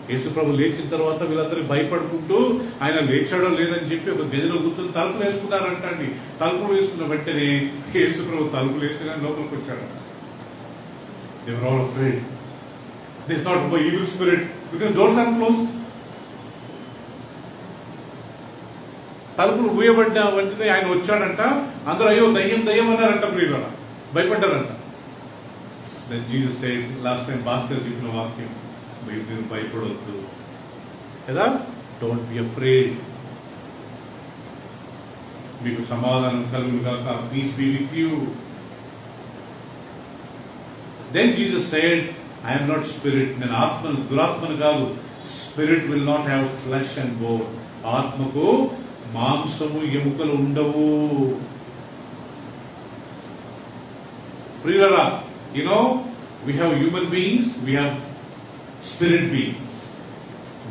యేసు ప్రభు లేచిన తర్వాత వీళ్ళందరూ భయపడుకుంటూ ఆయన లేచాడో లేదని చెప్పి ఒక గదిలో కూర్చొని తలుపులు వేసుకున్నారంట అండి. తలుపులు వేసుకున్న వెంటనే యేసు ప్రభు తలుపులు వేసుకుని లోపలికి వచ్చాడు. They were all afraid. They thought of an evil spirit because doors are closed. తలుపులు ఊయబడ్డ వెంటనే ఆయన వచ్చాడంట. అందరూ అయ్యో దయ్యం అన్నారంట. మీరు భయపడ్డారంట. Then Jesus said, last time Bhaskar చెప్పిన వాక్యం, మీరు భయపడవద్దు కదా, డోంట్ బి అఫ్రేడ్. మీకు సమాధానం కలుగును గాక. Peace be with you. Then Jesus said, I am not spirit. నేను ఆత్మను దురాత్మను కాదు. Spirit will not have flesh and bone. ఆత్మకు మాంసము ఎముకలు ఉండవు. ప్రియులారా, we have human beings, we have spirit beings.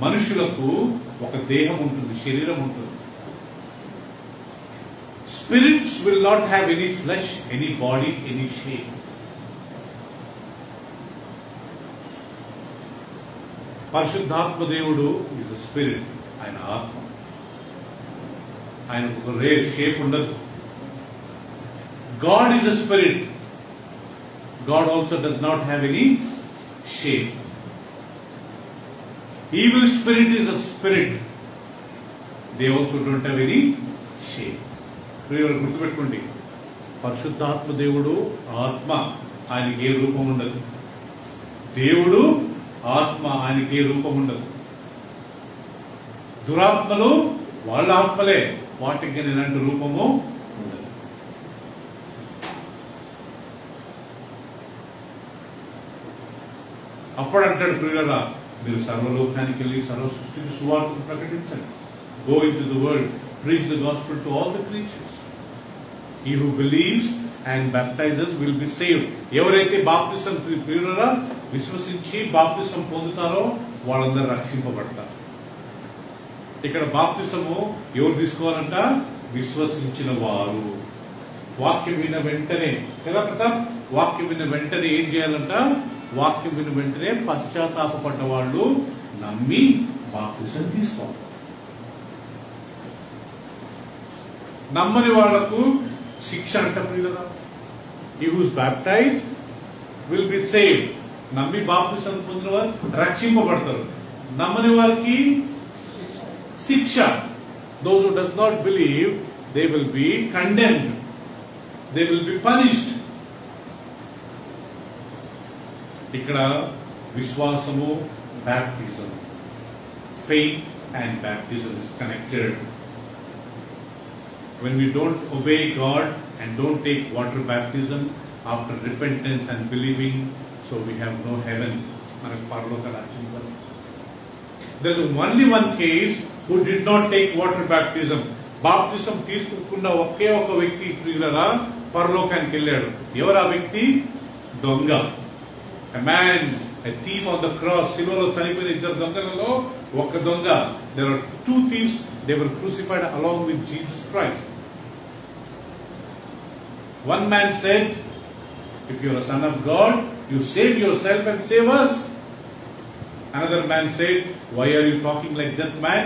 మనుషులకు ఒక దేహం ఉంటుంది, శరీరం ఉంటుంది. Spirits will not have any flesh, any body, any shape. పరిశుద్ధాత్మ దేవుడు is a spirit. ఆయన ఆత్మ. ఆయన ఒక రేర్ షేప్ ఉండదు. God is a spirit. God also does not have any shape. Evil spirit is a spirit. They also don't have any shape. ప్రియులు గుర్తుపెట్టుకోండి, పరిశుద్ధాత్మ దేవుడు ఆత్మ, ఆయనకి ఏ రూపం ఉండదు. దేవుడు ఆత్మ, ఆయనకి ఏ రూపం ఉండదు. దురాత్మలు వాళ్ళ ఆత్మలే, వాటికి ఎలాంటి రూపము ఉండదు. అప్పుడు అంటాడు, ప్రియులారా, మీరు సర్వలోకానికి వెళ్ళి సర్వ సృష్టికి సువార్తను ప్రకటించండి. Go into the world, preach the gospel to all the creatures. He who believes and baptizes will be saved. ఎవరైతే బాప్తిసం ప్రియులారా విశ్వసించి బాప్తిసం పొందుతారో వాళ్ళందరూ రక్షింపబడతారు. ఇక్కడ బాప్తిసము ఎవరు తీసుకోవాలంట? విశ్వసించిన వారు. వాక్యం విన్న వెంటనే కదా ప్రతాప్, వాక్యం విన్న వెంటనే ఏం చేయాలంట? వాక్యం విన్న వెంటనే పశ్చాత్తాపపడ్డ వాళ్ళు నమ్మి బాప్తిసం తీసుకోవాలి. నమ్మని వాళ్లకు శిక్ష అంట ప్రియులారా. He who is baptized will be saved. నమ్మి బాప్తిసం పొందిన వారు రక్షింపబడతారు. నమ్మని వారికి శిక్ష. Those who does not believe, they will be condemned. They will be punished. ఇక్కడ విశ్వాసము, baptism, faith and baptism is connected. When we don't obey God and don't take water baptism after repentance and believing, so we have no heaven. మనకు పరలోక రాజ్యం లేదు. There is only one case who did not take water baptism. బాప్తిసం తీసుకోకుండా ఒకే ఒక వ్యక్తి ప్రియులారా పరలోకానికి వెళ్ళాడు. ఎవరు ఆ వ్యక్తి? దొంగ. A man, a thief on the cross. సిలువలో చనిపోయిన ఇద్దరు దొంగలలో ఒక దొంగ. There are two thieves. They were crucified along with Jesus Christ. One man said, if you are a son of God, you save yourself and save us. Another man said, why are you talking like that man?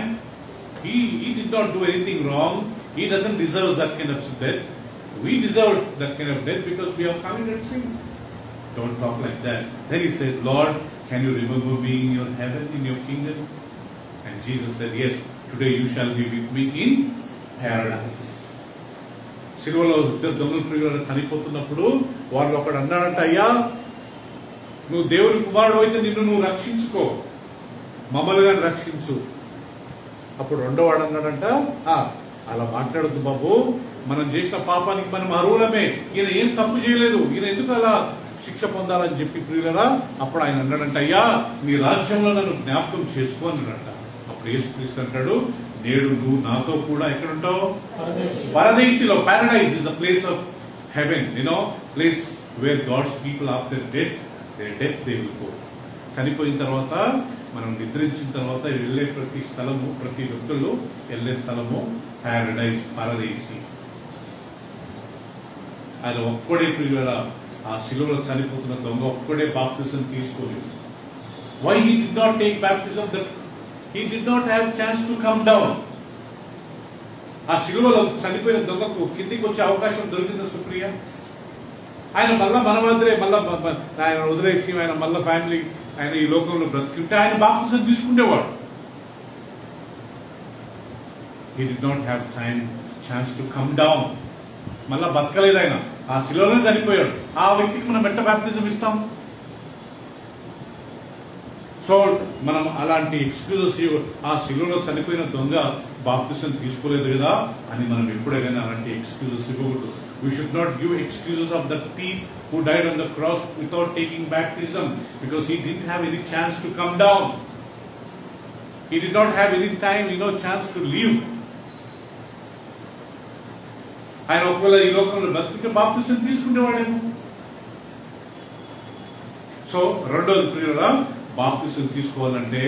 He did not do anything wrong. He doesn't deserve that kind of death. We deserve that kind of death because we have committed sin. Don't talk like that. Then he said, Lord, can you remember me in your heaven, in your kingdom? And Jesus said, yes, today you shall be with me in paradise. సిలువలో ఇద్దరు దొంగల ప్రియులను చనిపోతున్నప్పుడు వాళ్ళు ఒకడు అన్నాడంట, అయ్యా నువ్వు దేవుని కుమారుడు అయితే నిన్ను నువ్వు రక్షించుకో, మమ్మల్ని రక్షించు. అప్పుడు రెండోవాడు అన్నాడంట, అలా మాట్లాడద్దు బాబు, మనం చేసిన పాపానికి మనం అర్హులమే, ఈయన ఏం తప్పు చేయలేదు, ఈయన ఎందుకు అలా శిక్ష పొందాలని చెప్పి ప్రియులరా అప్పుడు ఆయన అన్నాడంట, అయ్యా నీ రాజ్యంలో నన్ను జ్ఞాపకం చేసుకో అన్నాడంట. అప్పుడు యేసుక్రీస్తు అంటాడు, నేడు నువ్వు నాతో కూడా ఎక్కడ ఉంటావు? పరదేశిలో. Paradise is a place of heaven, place where God's people after death they will go. చనిపోయిన తర్వాత మనం నిద్రించిన తర్వాత వెళ్లే ప్రతి స్థలము, ప్రతి వ్యక్తులు వెళ్లే స్థలము పారడైజ్, పరదేశి. ఆయన ఒక్కడే ప్రియులరా ఆ శిలువలో చనిపోతున్న దొంగ ఒక్కడే బాప్తిజం తీసుకోలేదు. Why he did not take baptism? That he did not have chance to come down. ఆ శిలువలో చనిపోయిన దొంగకు కిందికి వచ్చే అవకాశం దొరికిందా సుప్రియ? ఆయన మళ్ళా మన మాదిరే మళ్ళా ఆయన వదిలేసి ఆయన మళ్ళా ఫ్యామిలీ ఆయన ఈ లోకంలో బ్రతికింటే ఆయన బాప్తిజం తీసుకునేవాడు. He did not have chance to come down. మళ్ళా బతకలేదు ఆయన, ఆ శిలువలోనే చనిపోయాడు. ఆ వ్యక్తికి మనం ఎట్ట బాప్తిజం ఇస్తాం? సో మనం అలాంటి ఎక్స్క్యూజెస్, ఆ శిలువలో చనిపోయిన దొంగ బాప్తిసం తీసుకోలేదు కదా అని మనం ఎప్పుడైనా అలాంటి ఎక్స్క్యూజెస్ ఇవ్వకూడదు. We should not give excuses of the thief who died on the cross without taking baptism, because he didn't have any chance to come down. He did not have any time, chance to live. ఆయన ఒకవేళ ఈ లోకంలో బతికితే బాప్తిసం తీసుకునేవాడేమో. So రెండోది ప్రియులారా, బాప్తిసం తీసుకోవాలంటే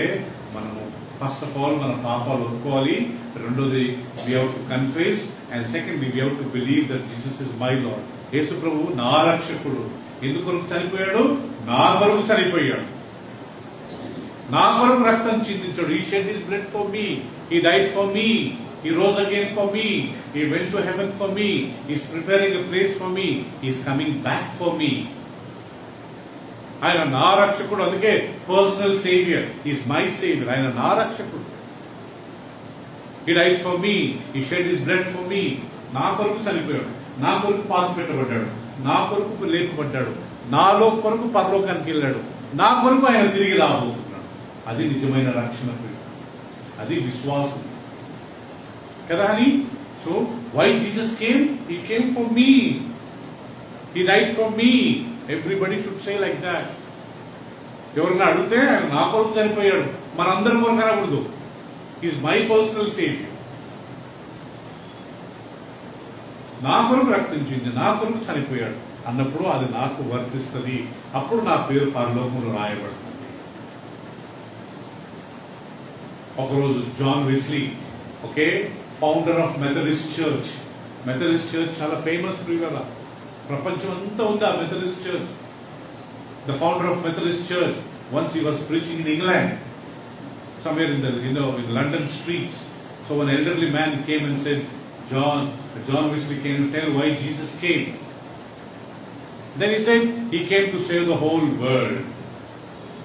మనము ఫస్ట్ ఆఫ్ ఆల్ మన పాపాలు ఒప్పుకోవాలి. రెండోది we have to confess, and secondly we have to believe that Jesus is my Lord. యేసు ప్రభువు నా రక్షకుడు. ఎందుకు కొరకు చనిపోయాడు? నా కొరకు చనిపోయాడు, నా కొరకు రక్తం చిందించాడు. He shed his blood for me, he died for me, he rose again for me, he went to heaven for me, he is preparing a place for me, he is coming back for me. ఆయన నా రక్షకుడు, అందుకే personal saviour, is my saviour. ఆయన నా రక్షకుడు. He died for me, he shed his blood for me. నా కొరకు చనిపోయాడు, నా కొరకు పాతి పెట్టబడ్డాడు, నా కొరకు లేపబడ్డాడు, నాలో కొరకు పరలోకానికి వెళ్ళాడు, నా కొరకు ఆయన తిరిగి రాబోతున్నాడు. అది నిజమైన రక్షణ, అది విశ్వాసం కదా అని. So why Jesus came? He came for me, he died for me. Everybody should say like that. ఎవరన్నా అడిగితే ఆయన నా కొరకు చనిపోయాడు, మనందరి కొరకు అనకూడదు. Is my personal saviour. నా కొరకు రక్తించింది, నా కొరకు చనిపోయాడు అన్నప్పుడు అది నాకు వర్తిస్తుంది. అప్పుడు నా పేరు పరలోకంలో రాయబడుతుంది. ఒకరోజు John Wesley, okay, founder of Methodist church. Methodist church చాలా ఫేమస్ ప్రియుల, ప్రపంచం అంతా ఉంది ఆ Methodist church. The founder of Methodist Church, once he was preaching in England, somewhere in the in London streets. So an elderly man came and said, John Wesley, can you tell why Jesus came? Then he said, he came to save the whole world.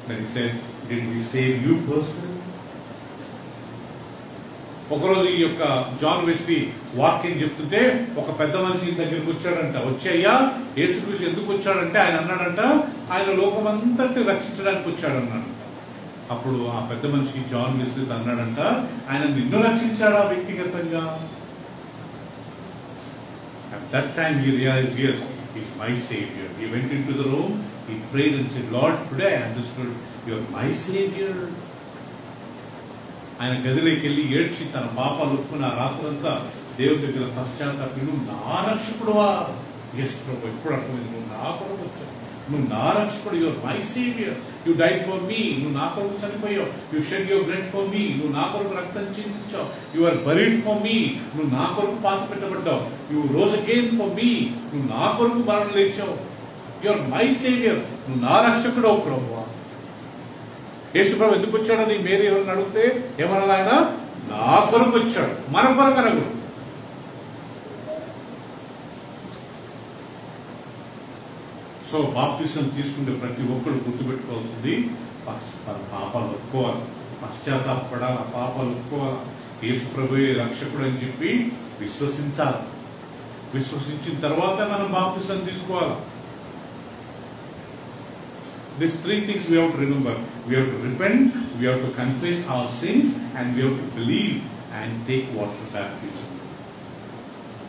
Then he said, did he save you personally? ఒకరోజు ఈ యొక్క John Wesley వాక్యం చెప్తుంటే ఒక పెద్ద మనిషి దగ్గరికి వచ్చాడంట. వచ్చి, అయ్యా యేసుక్రీస్తు ఎందుకు వచ్చాడంటే ఆయన అన్నాడంట, ఆయన లోకమంతటి రక్షించడానికి వచ్చాడన్నాడు. అప్పుడు ఆ పెద్ద మనిషి జాన్ వెస్లీతో అన్నాడంట, ఆయన నిన్ను రక్షించాడా వ్యక్తిగతంగా? At that time he realized, yes, he is my savior. He went into the room, he prayed and said, Lord, today I understood you are my savior. ఆయన గదిలోకి వెళ్ళి ఏడ్చి తన పాపాలు ఒప్పుకున్న రాత్రంతా దేవుడి దగ్గర పశ్చాత్తాపి, నువ్వు నా రక్షకుడువా? ఎస్ ప్రభు, ఎప్పుడు అర్థమైంది, నువ్వు నా కొరకు వచ్చావు, నువ్వు నా రక్షకుడు, your my saviour, you died for me, నువ్వు నా కొరకు చనిపోయావు, you shed your blood for me, నువ్వు నా కొరకు రక్తం చిందించావు, you are buried for me, నువ్వు నా కొరకు పాతి పెట్టబడ్డావు, you rose again for me, నువ్వు నా కొరకు మరణం లేచావు, యువర్ మై సేవియర్, నువ్వు నా రక్షకుడు ప్రభు. యేసుప్రభు ఎందుకు వచ్చాడని మేరీ ఎవరిని అడిగితే ఏమన్నా, ఆయన నా కొరకు వచ్చాడు, మన కొరకు అనగుడు. సో బాప్తిసం తీసుకుంటే ప్రతి ఒక్కరు గుర్తుపెట్టుకోవాల్సింది, పాపాలు ఒప్పుకోవాలి, పశ్చాత్తాపడాలి, పాపాలు ఒప్పుకోవాలి, యేసుప్రభువే రక్షకుడు అని చెప్పి విశ్వసించాలి. విశ్వసించిన తర్వాత మనం బాప్తిసం తీసుకోవాలి. These three things we have to remember. We have to repent, we have to confess our sins, and we have to believe and take water baptism.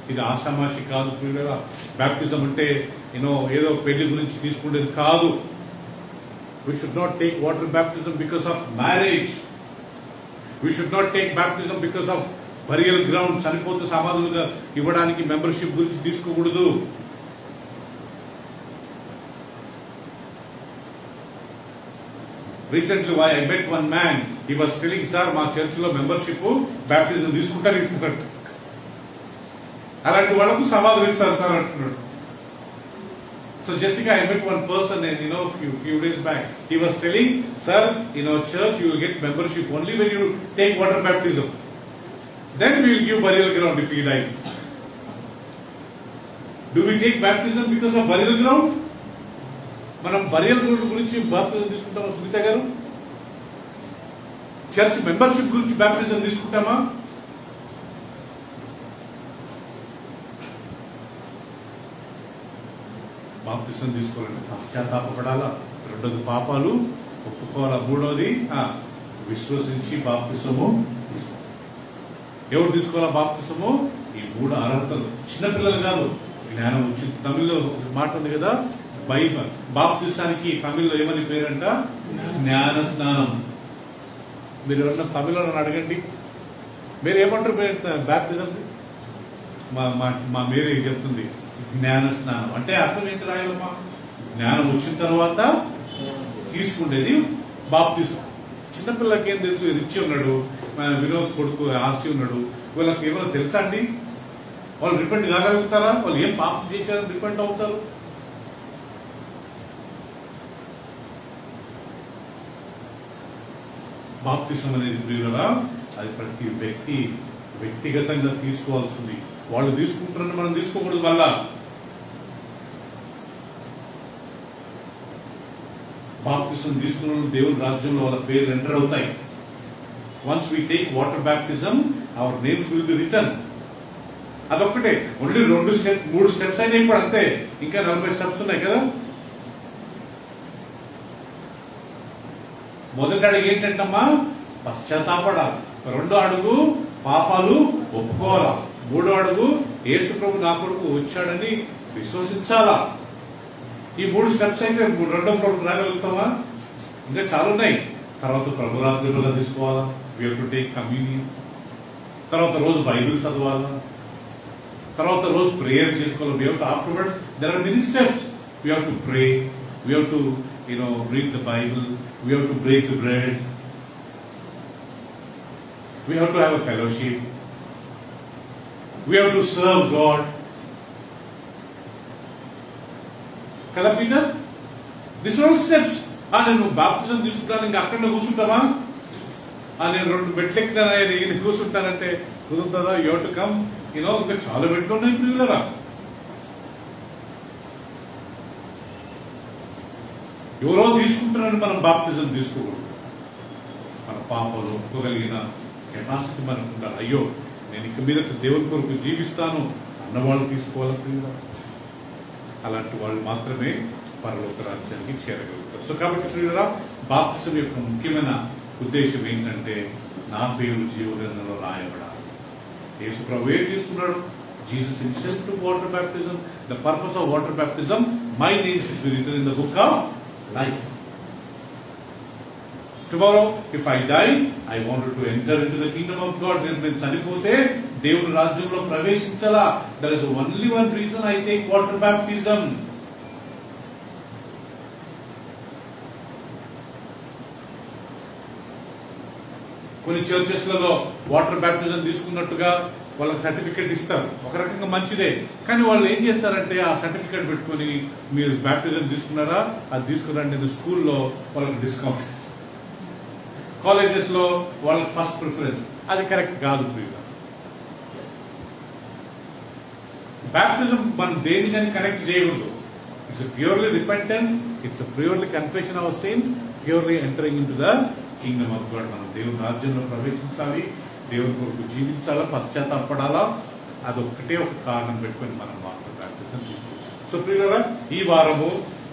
ఇది ఆషామాషి కాదు ప్రియులారా. బ్యాప్టిజం అంటే ఏదో పెళ్లి గురించి తీసుకునేది కాదు. We should not take water baptism because of marriage. We should not take baptism because of burial ground, చనిపోతే సమాధులుగా ఇవ్వడానికి మెంబర్షిప్ గురించి తీసుకోకూడదు. Recently, I met one man. He was telling, sir, మా చర్చ్ లో మెంబర్షిప్ బ్యాప్టిజం తీసుకుంటారు. అలాంటి వాళ్ళకు సమాధులు ఇస్తారు సార్ అంటున్నాడు. So Jessica, I met one person and few days back. He was telling, sir, in our church you will get membership only when you take water baptism. Then we will give burial ground if he dies. Do we take baptism because of burial ground? మనం burial ground గురించి baptism తీసుకుంటామా Sunitha గారు? Church membership గురించి baptism తీసుకుంటామా? Baptism తీసుకోవాలంటే పశ్చాత్తాపడాలా. రెండోది పాపాలు ఒప్పుకోవాలా. మూడోది విశ్వసించి బాప్తిసము. ఎవరు తీసుకోవాలా బాప్తిసము? ఈ 3 అర్హతలు. చిన్నపిల్లలు కాదు, జ్ఞానం వచ్చింది. తమిళ్లో ఒక మాట ఉంది కదా, బైబిల్ బాప్తిసానికి తమిళ్లో ఏమని పేరంట? జ్ఞాన స్నానం. మీరు ఎవరన్నా తమిళలో అడగండి, మీరు ఏమంటారు బాప్తిజం? మా మేరీ చెప్తుంది జ్ఞాన స్నానం అంటే అర్థం ఏంటి రాయాలమ్మా? జ్ఞానం వచ్చిన తర్వాత తీసుకునేది బాప్తిజం. చిన్నపిల్లలకి ఏం తెలుసు? రిచ్ ఉన్నాడు, వినోద్ కొడుకు ఆర్సి ఉన్నాడు, వీళ్ళకి ఏమైనా తెలుసా అండి? వాళ్ళు రిపెంట్ కాగలుగుతారా? వాళ్ళు ఏం పాపం చేశారని రిపెంట్ అవుతారు? బాప్తిజం అనేది ప్రియులరా, అది ప్రతి వ్యక్తి వ్యక్తిగతంగా తీసుకోవాల్సింది. వాళ్ళు తీసుకుంటారని మనం తీసుకోకూడదు. మళ్ళా బాప్తిజం తీసుకున్న దేవుని రాజ్యంలో వాళ్ళ పేర్లు ఎంటర్ అవుతాయి. Once we take water baptism hour names will be return. అదొక్కటే, ఓన్లీ 3 స్టెప్స్ అయినాయి ఇప్పుడు, అంతే. ఇంకా 40 స్టెప్స్ ఉన్నాయి కదా. మొదటి అడుగు ఏంటంటమ్మా? పశ్చాత్తాపడాలి. 2వ అడుగు పాపాలు ఒప్పుకోవాలా. 3వ అడుగు యేసు ప్రభు నా కొరకు వచ్చాడని విశ్వసించాలా. ఈ 3 స్టెప్స్ అయితే 2వ కొరకు రాగలుగుతావా? ఇంకా చాలా ఉన్నాయి. తర్వాత ప్రభురాత్రిగా తీసుకోవాలా, we have to take communion. తర్వాత రోజు బైబిల్ చదవాలా, తర్వాత రోజు ప్రేయర్ చేసుకోవాలి. We have to afterwards there are many steps. We have to pray, we have to read the Bible, we have to break the bread, we have to have a fellowship, we have to serve God. Kada Peter? These are all steps. నేను బాప్తిజం తీసుకుంటాను, ఇంకా అక్కడ కూర్చుంటావా? నేను 2 మెట్లు ఎక్కినా కూర్చుంటానంటే కుదురుతుందా? You have to come. ఇంకా చాలా మెట్లు ఉన్నాయి ప్రియులరా. ఎవరో తీసుకుంటున్నారని మనం బాప్తిజం తీసుకోకూడదు. మన పాపలు ఒప్పుకోగలిగిన కెపాసిటీ మనకు ఉండాలి. అయ్యో నేను ఇక మీద దేవుని కొరకు జీవిస్తాను అన్నవాళ్ళు తీసుకోవాలి. అలాంటి వాళ్ళు మాత్రమే పరలోక రాజ్యానికి చేరగలుగుతారు. సో కాబట్టి ప్రియులరా, బాప్తిజం యొక్క ముఖ్యమైన ఉద్దేశం ఏంటంటే నా పేరు జీవగ్రంథంలో రాయబడాలి. యేసు ప్రభువే తీసుకున్నాడు. Jesus himself took water baptism. The purpose of water baptism, my name should be written in the book of life. Tomorrow, if I die, I wanted to enter into the kingdom of God. నేను చనిపోతే దేవుని రాజ్యంలో ప్రవేశించాలా. There is only one reason I take water baptism. కొన్ని చర్చెస్లలో water baptism తీసుకున్నట్టుగా వాళ్ళకి certificate ఇస్తారు. ఒక రకంగా మంచిదే, కానీ వాళ్ళు ఏం చేస్తారంటే ఆ సర్టిఫికేట్ పెట్టుకుని మీరు బ్యాప్టిజం తీసుకున్నారా, అది తీసుకున్నారంటే స్కూల్లో వాళ్ళకి డిస్కౌంట్ ఇస్తారు, కాలేజెస్ లో వాళ్ళకి ఫస్ట్ ప్రిఫరెన్స్. అది కరెక్ట్ కాదు. బ్యాప్టిజం మనం దేనికని కనెక్ట్ చేయకూడదు. It's purely repentance, it's purely confession of since, purely entering in to the Kingdom of God. మనం దేవుని రాజ్యంలో ప్రవేశించాలి, దేవుని కొరకు జీవించాలా, పశ్చాత్తాపడాలా. అదొక్కటే ఒక కారణం పెట్టుకుని మనం వాటర్ బ్యాప్టిజం తీసుకుంటాం. సో ప్రియులారా, ఈ వారము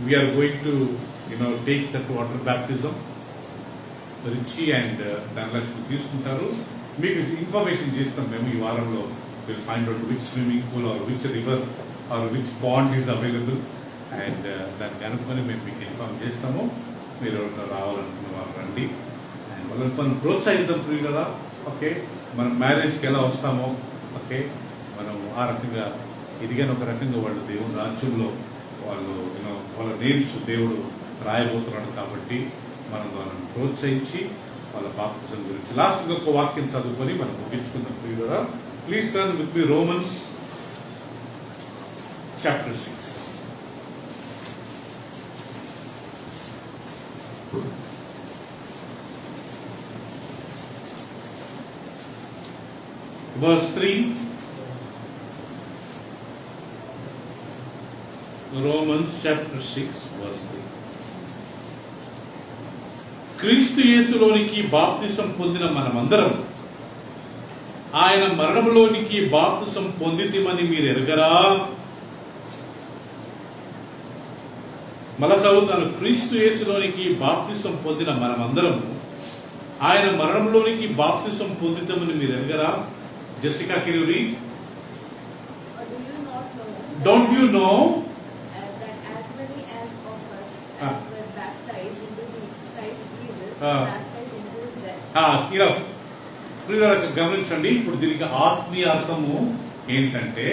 we are going to take that water baptism. Richie and Dhanalakshmi తీసుకుంటారు. మీకు ఇన్ఫర్మేషన్ చేస్తాం మేము ఈ వారంలో. Will find out which swimming pool or which river or which pond is available, and దాన్ని కనుక్కొని మేము మీకు ఇన్ఫార్మ్ చేస్తాము. మీరు రావాలనుకున్న వాళ్ళు రండి, అండ్ వాళ్ళని మనం ప్రోత్సహిస్తాం ప్రియులారా. ఓకే, మనం మ్యారేజ్కి ఎలా వస్తామో, ఓకే, మనం ఆ రకంగా ఎదిగిన ఒక రకంగా వాళ్ళు దేవుని రాజ్యంలో వాళ్ళు వాళ్ళ నేమ్స్ దేవుడు రాయబోతున్నాడు. కాబట్టి మనం వాళ్ళని ప్రోత్సహించి వాళ్ళ బాప్తిజం గురించి లాస్ట్ ఒక వాక్యం చదువుకొని మనం ముగించుకుందాం ప్రియులారా. Please turn with me Romans chapter 6. Verse 3. Romans chapter 6 verse 3. క్రీస్తు యేసులోనికి బాప్తిసం పొందిన మనమందరం ఆయన మరణములోనికి బాప్తిసం పొందితిమని మీరు ఎరగరా? మళ్ళా చదువుతాను. క్రీస్తు యేసులోనికి బాప్తిసం పొందిన మనమందరం ఆయన మరణంలోనికి బాప్తిసం పొందిద్దామని మీరు ఎరగరా? Jessica, can you read? Or do you not know? Don't you know? That as many as of us Ah. as were baptized into Christ Jesus, Ah. baptized into his death. కిరఫ్ ప్రియులారా గమనించండి. ఇప్పుడు దీనికి ఆత్మీయ అర్థము ఏంటంటే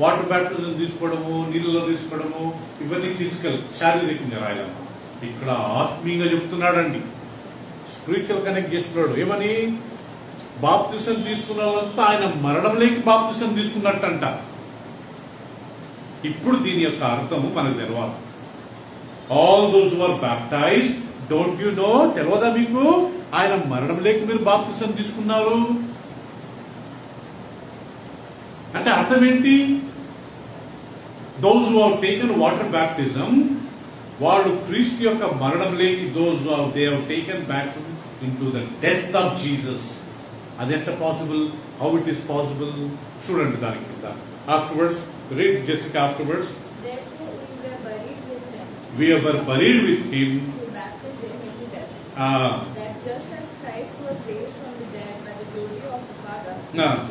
వాటర్ బ్యాప్టిజం తీసుకోవడము, నీళ్ళలో తీసుకోవడము, ఇవన్నీ ఫిజికల్, శారీరకంగా రాయాలి. ఇక్కడ ఆత్మీయంగా చెప్తున్నాడండి. స్పిరిచువల్ కనెక్ట్ చేస్తున్నాడు. ఏమని? బాప్తిసం తీసుకున్న వాళ్ళంతా ఆయన మరణంలోకి బాప్తిసం తీసుకున్నట్టంట. ఇప్పుడు దీని యొక్క అర్థము మనకు తెలవాలి. All those who are baptized, don't you know, తెలియదా మీకు ఆయన మరణంలోకి మీరు బాప్తిసం తీసుకున్నారు అంటే అర్థం ఏంటి? Those who have taken water baptism, వాళ్ళు క్రీస్తు యొక్క మరణంలోకి, those who they have taken back into the death of Jesus. అది ఎంత possible? How it is possible? చూడండి దాని కింద. Afterwards read Jessica. Afterwards Therefore we were buried with him we were buried with him. through baptism into death. That just as Christ was raised from the dead by the glory of the Father,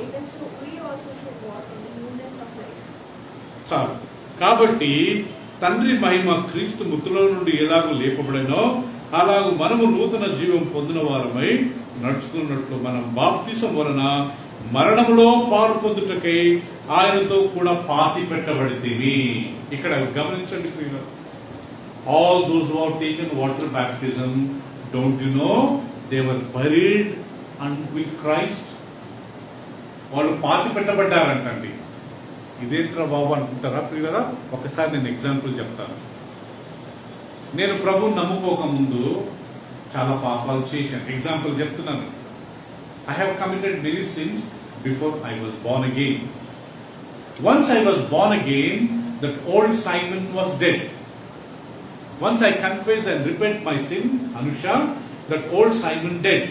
even so we also should walk in the newness of life. చాలు. కాబట్టి తండ్రి మహిమ క్రీస్తు మృతుల నుండి ఎలాగూ లేపబడినో అలాగూ మనము నూతన జీవం పొందిన వారమై నడుచుకున్నట్లు మనం బాప్తిసం వలన మరణంలో పాలు పొందుటకై ఆయనతో కూడా పాతి పెట్టబడితిమి. ఇక్కడ గమనించండి ప్రియులారా, all those who have taken water baptism, don't you no they were buried and with Christ. వాళ్ళు పాతి పెట్టబడ్డారంటండి. ఇదేంట్రా బాబు అనుకుంటారా ప్రియులారా? ఒకసారి నేను ఎగ్జాంపుల్ చెప్తాను. నేను ప్రభువుని నమ్ముకోక ముందు చాలా పాపాలు చేశాను. ఎగ్జాంపుల్ చెప్తున్నాను. I have committed many sins before I was born again. Once I was born again, that old Simon was dead. Once I confess and repent my sin, Anusha, that old Simon dead.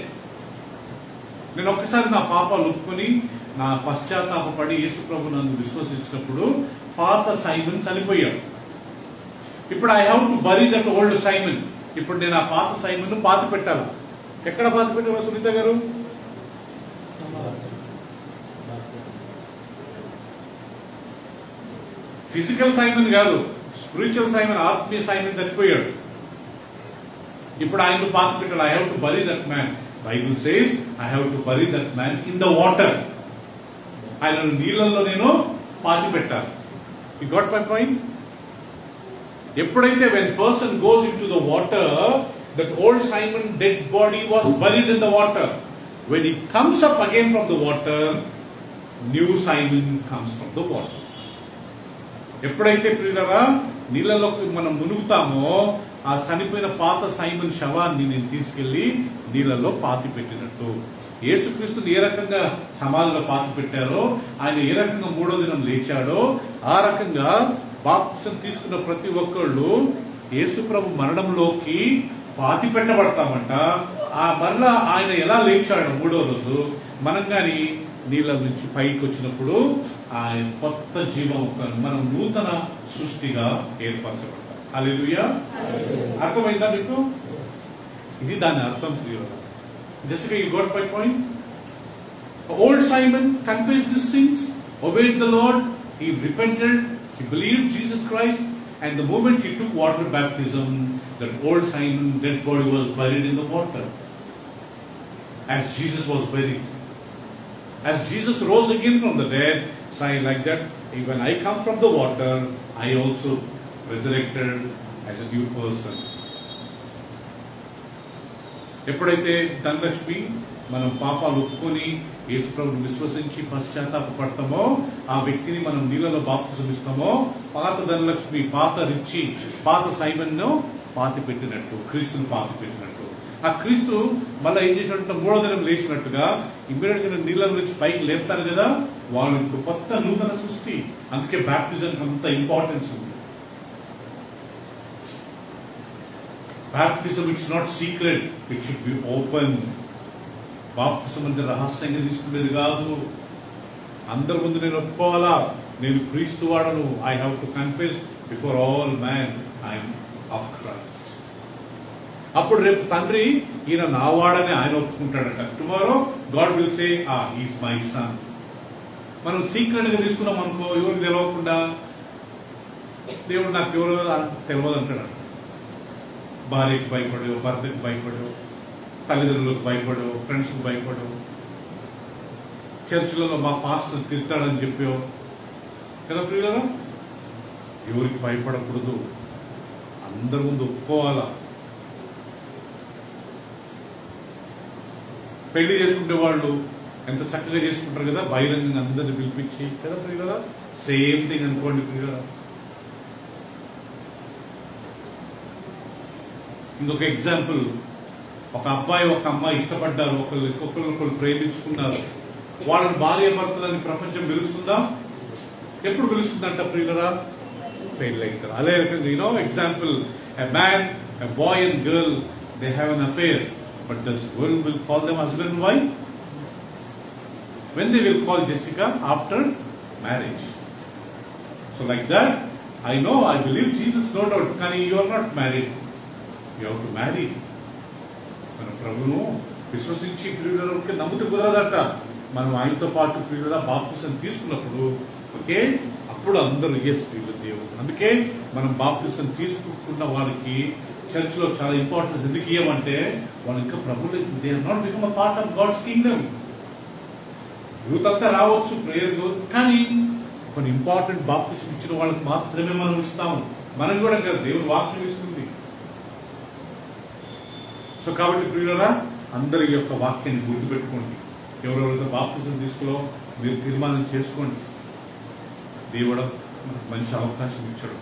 నేను ఒక్కసారి నా పాపాలు ఒప్పుకొని నా పశ్చాత్తాపడి యేసు ప్రభు నన్ను విశ్వసించినప్పుడు పాత Simon చనిపోయాడు. ఇప్పుడు I have to bury that old Simon. ఇప్పుడు నేను ఆ పాత సైమన్ పాతి పెట్టాలి. ఎక్కడ పాతి పెట్టారు సునీత గారు? ఫిజికల్ సైమన్ కాదు, స్పిరిచువల్ సైమన్, ఆత్మీయ సైమన్ చనిపోయాడు. ఇప్పుడు ఆయన పాతి పెట్టాడు. I have to bury that man. Bible says I have to bury that man in the water. ఆయనను నీళ్ళల్లో నేను పాతి పెట్టాలి. You got my point? ఎప్పుడైతే when person goes into the water, that old Simon dead body was buried in the water. When he comes up again from the water, new Simon comes from the water. ఎప్పుడైతే ప్రియులారా నీళ్ళలోకి మనం మునుగుతామో ఆ చనిపోయిన పాత Simon శవాన్ని నేను తీసుకెళ్లి నీళ్ళలో పాతి పెట్టినట్టు, యేసుక్రీస్తుని ఏ రకంగా సమాధిలో పాతి పెట్టారో, ఆయన ఏ రకంగా మూడో దినం లేచాడో, ఆ రకంగా బాప్తిసం తీసుకున్న ప్రతి ఒక్కళ్ళు యేసుప్రభు మరణంలోకి పాతి పెట్టబడతామంట. ఆ మరలా ఆయన ఎలా లేచాడో మూడో రోజు మనం గాని నీళ్ళ నుంచి పైకి వచ్చినప్పుడు ఆయన కొత్త జీవం, మనం నూతన సృష్టిగా ఏర్పరచబడతాం. హల్లెలూయా. అర్థమైందా మీకు? ఇది దాని అర్థం. Just you got my point. Old Simon confessed his since, obeyed the Lord, he repented, he believed Jesus Christ, and the moment he took water baptism, that old Simon dead body was buried in the water, as Jesus was buried. As Jesus rose again from the dead, say like that, when I come from the water, I also resurrected as a new person. ఎప్పుడైతే ధనలక్ష్మి మనం పాపాలు ఒప్పుకొని యేసుప్రభుని విశ్వసించి పశ్చాత్తాపడతామో, ఆ వ్యక్తిని మనం నీళ్ళలో బాప్తిసం ఇస్తామో, పాత ధనలక్ష్మి, పాత రిచ్చి, పాత సైమన్ను పాతి పెట్టినట్టు, క్రీస్తుని పాతి పెట్టినట్టు, ఆ క్రీస్తు మళ్ళీ ఏం చేసినట్టు మూడో దినం లేచినట్టుగా ఇమ్మీడియట్ గా నీళ్ళ నుంచి పైకి లేపుతారు కదా, వాళ్ళు ఇప్పుడు కొత్త నూతన సృష్టి. అందుకే బ్యాప్టిజం అంత ఇంపార్టెన్స్ ఉంది. Baptism, it's not secret, it should be open. బాప్తిసం అంటే రహస్యంగా తీసుకునేది కాదు. అందరి ముందు నేను ఒప్పుకోవాలా, నేను క్రీస్తు వాడను. I have to confess before all man I'm of Christ. అప్పుడు రేపు తండ్రి ఈయన నావాడని ఆయన ఒప్పుకుంటాడట. Tomorrow God will say is my son. మనం సీక్రెట్ గా తీసుకున్నాం అనుకో, ఎవరికి తెలియకుండా దేవుడు నాకు ఎవరు తెలియదు అంటాడు. భార్యకి భయపడో, భర్తకి భయపడో, తల్లిదండ్రులకు భయపడో, ఫ్రెండ్స్కి భయపడో, చర్చిలలో మా పాస్టర్ తిడతాడని చెప్పో కదా ప్రియులారా. ఎవరికి భయపడకూడదు, అందరి ముందు ఒప్పుకోవాలా. పెళ్లి చేసుకుంటే వాళ్ళు ఎంత చక్కగా చేసుకుంటారు కదా, బహిరంగంగా అందరిని పిలిపించి కదా ప్రియులారా. సేమ్ థింగ్ అనుకోండి ప్రియులారా. ఇంకొక ఎగ్జాంపుల్, ఒక అబ్బాయి ఒక అమ్మాయి ఇష్టపడ్డారు, ఒకరు ప్రేమించుకున్నారు. వాళ్ళని భార్య భర్తలని ప్రపంచం పిలుస్తుందా? ఎప్పుడు పిలుస్తుందంట ప్రియులరా? పెళ్లి అవుతారు. అదే you know example, a man, a boy and girl, they have an affair, but the world will call them husband and wife. When they will call Jessica? After marriage. So like that I know, I believe Jesus, no doubt. కానీ you are not married, you have to marry. మన ప్రభును విశ్వసించి ప్రియులకి నమ్ముతూ కుదరదట. మనం ఆయనతో పాటు ప్రియుల బాప్తిసం తీసుకున్నప్పుడు ఓకే, అప్పుడు అందరూ ఎస్ ప్రియుల దేవుడు. అందుకే మనం బాప్తిసం తీసుకుంటున్న వారికి చర్చ్ లో చాలా ఇంపార్టెన్స్ ఎందుకు ఇవ్వమంటే, వాళ్ళు ఇంకా ప్రభులు they are not become a part of God's kingdom. Youth అంతా రావచ్చు ప్రేయర్, కానీ కొన్ని ఇంపార్టెంట్ బాప్తిసం ఇచ్చిన వాళ్ళకి మాత్రమే మనం ఇస్తాము. మనం కూడా కదా, దేవుడు వాక్యం ఇస్తుంది. సో కాబట్టి ప్రియులరా, అందరి యొక్క వాక్యాన్ని గుర్తుపెట్టుకోండి. ఎవరెవరితో బాప్తిసం తీసుకోలో మీరు తీర్మానం చేసుకోండి. దేవుడు మంచి అవకాశం ఇచ్చాడు.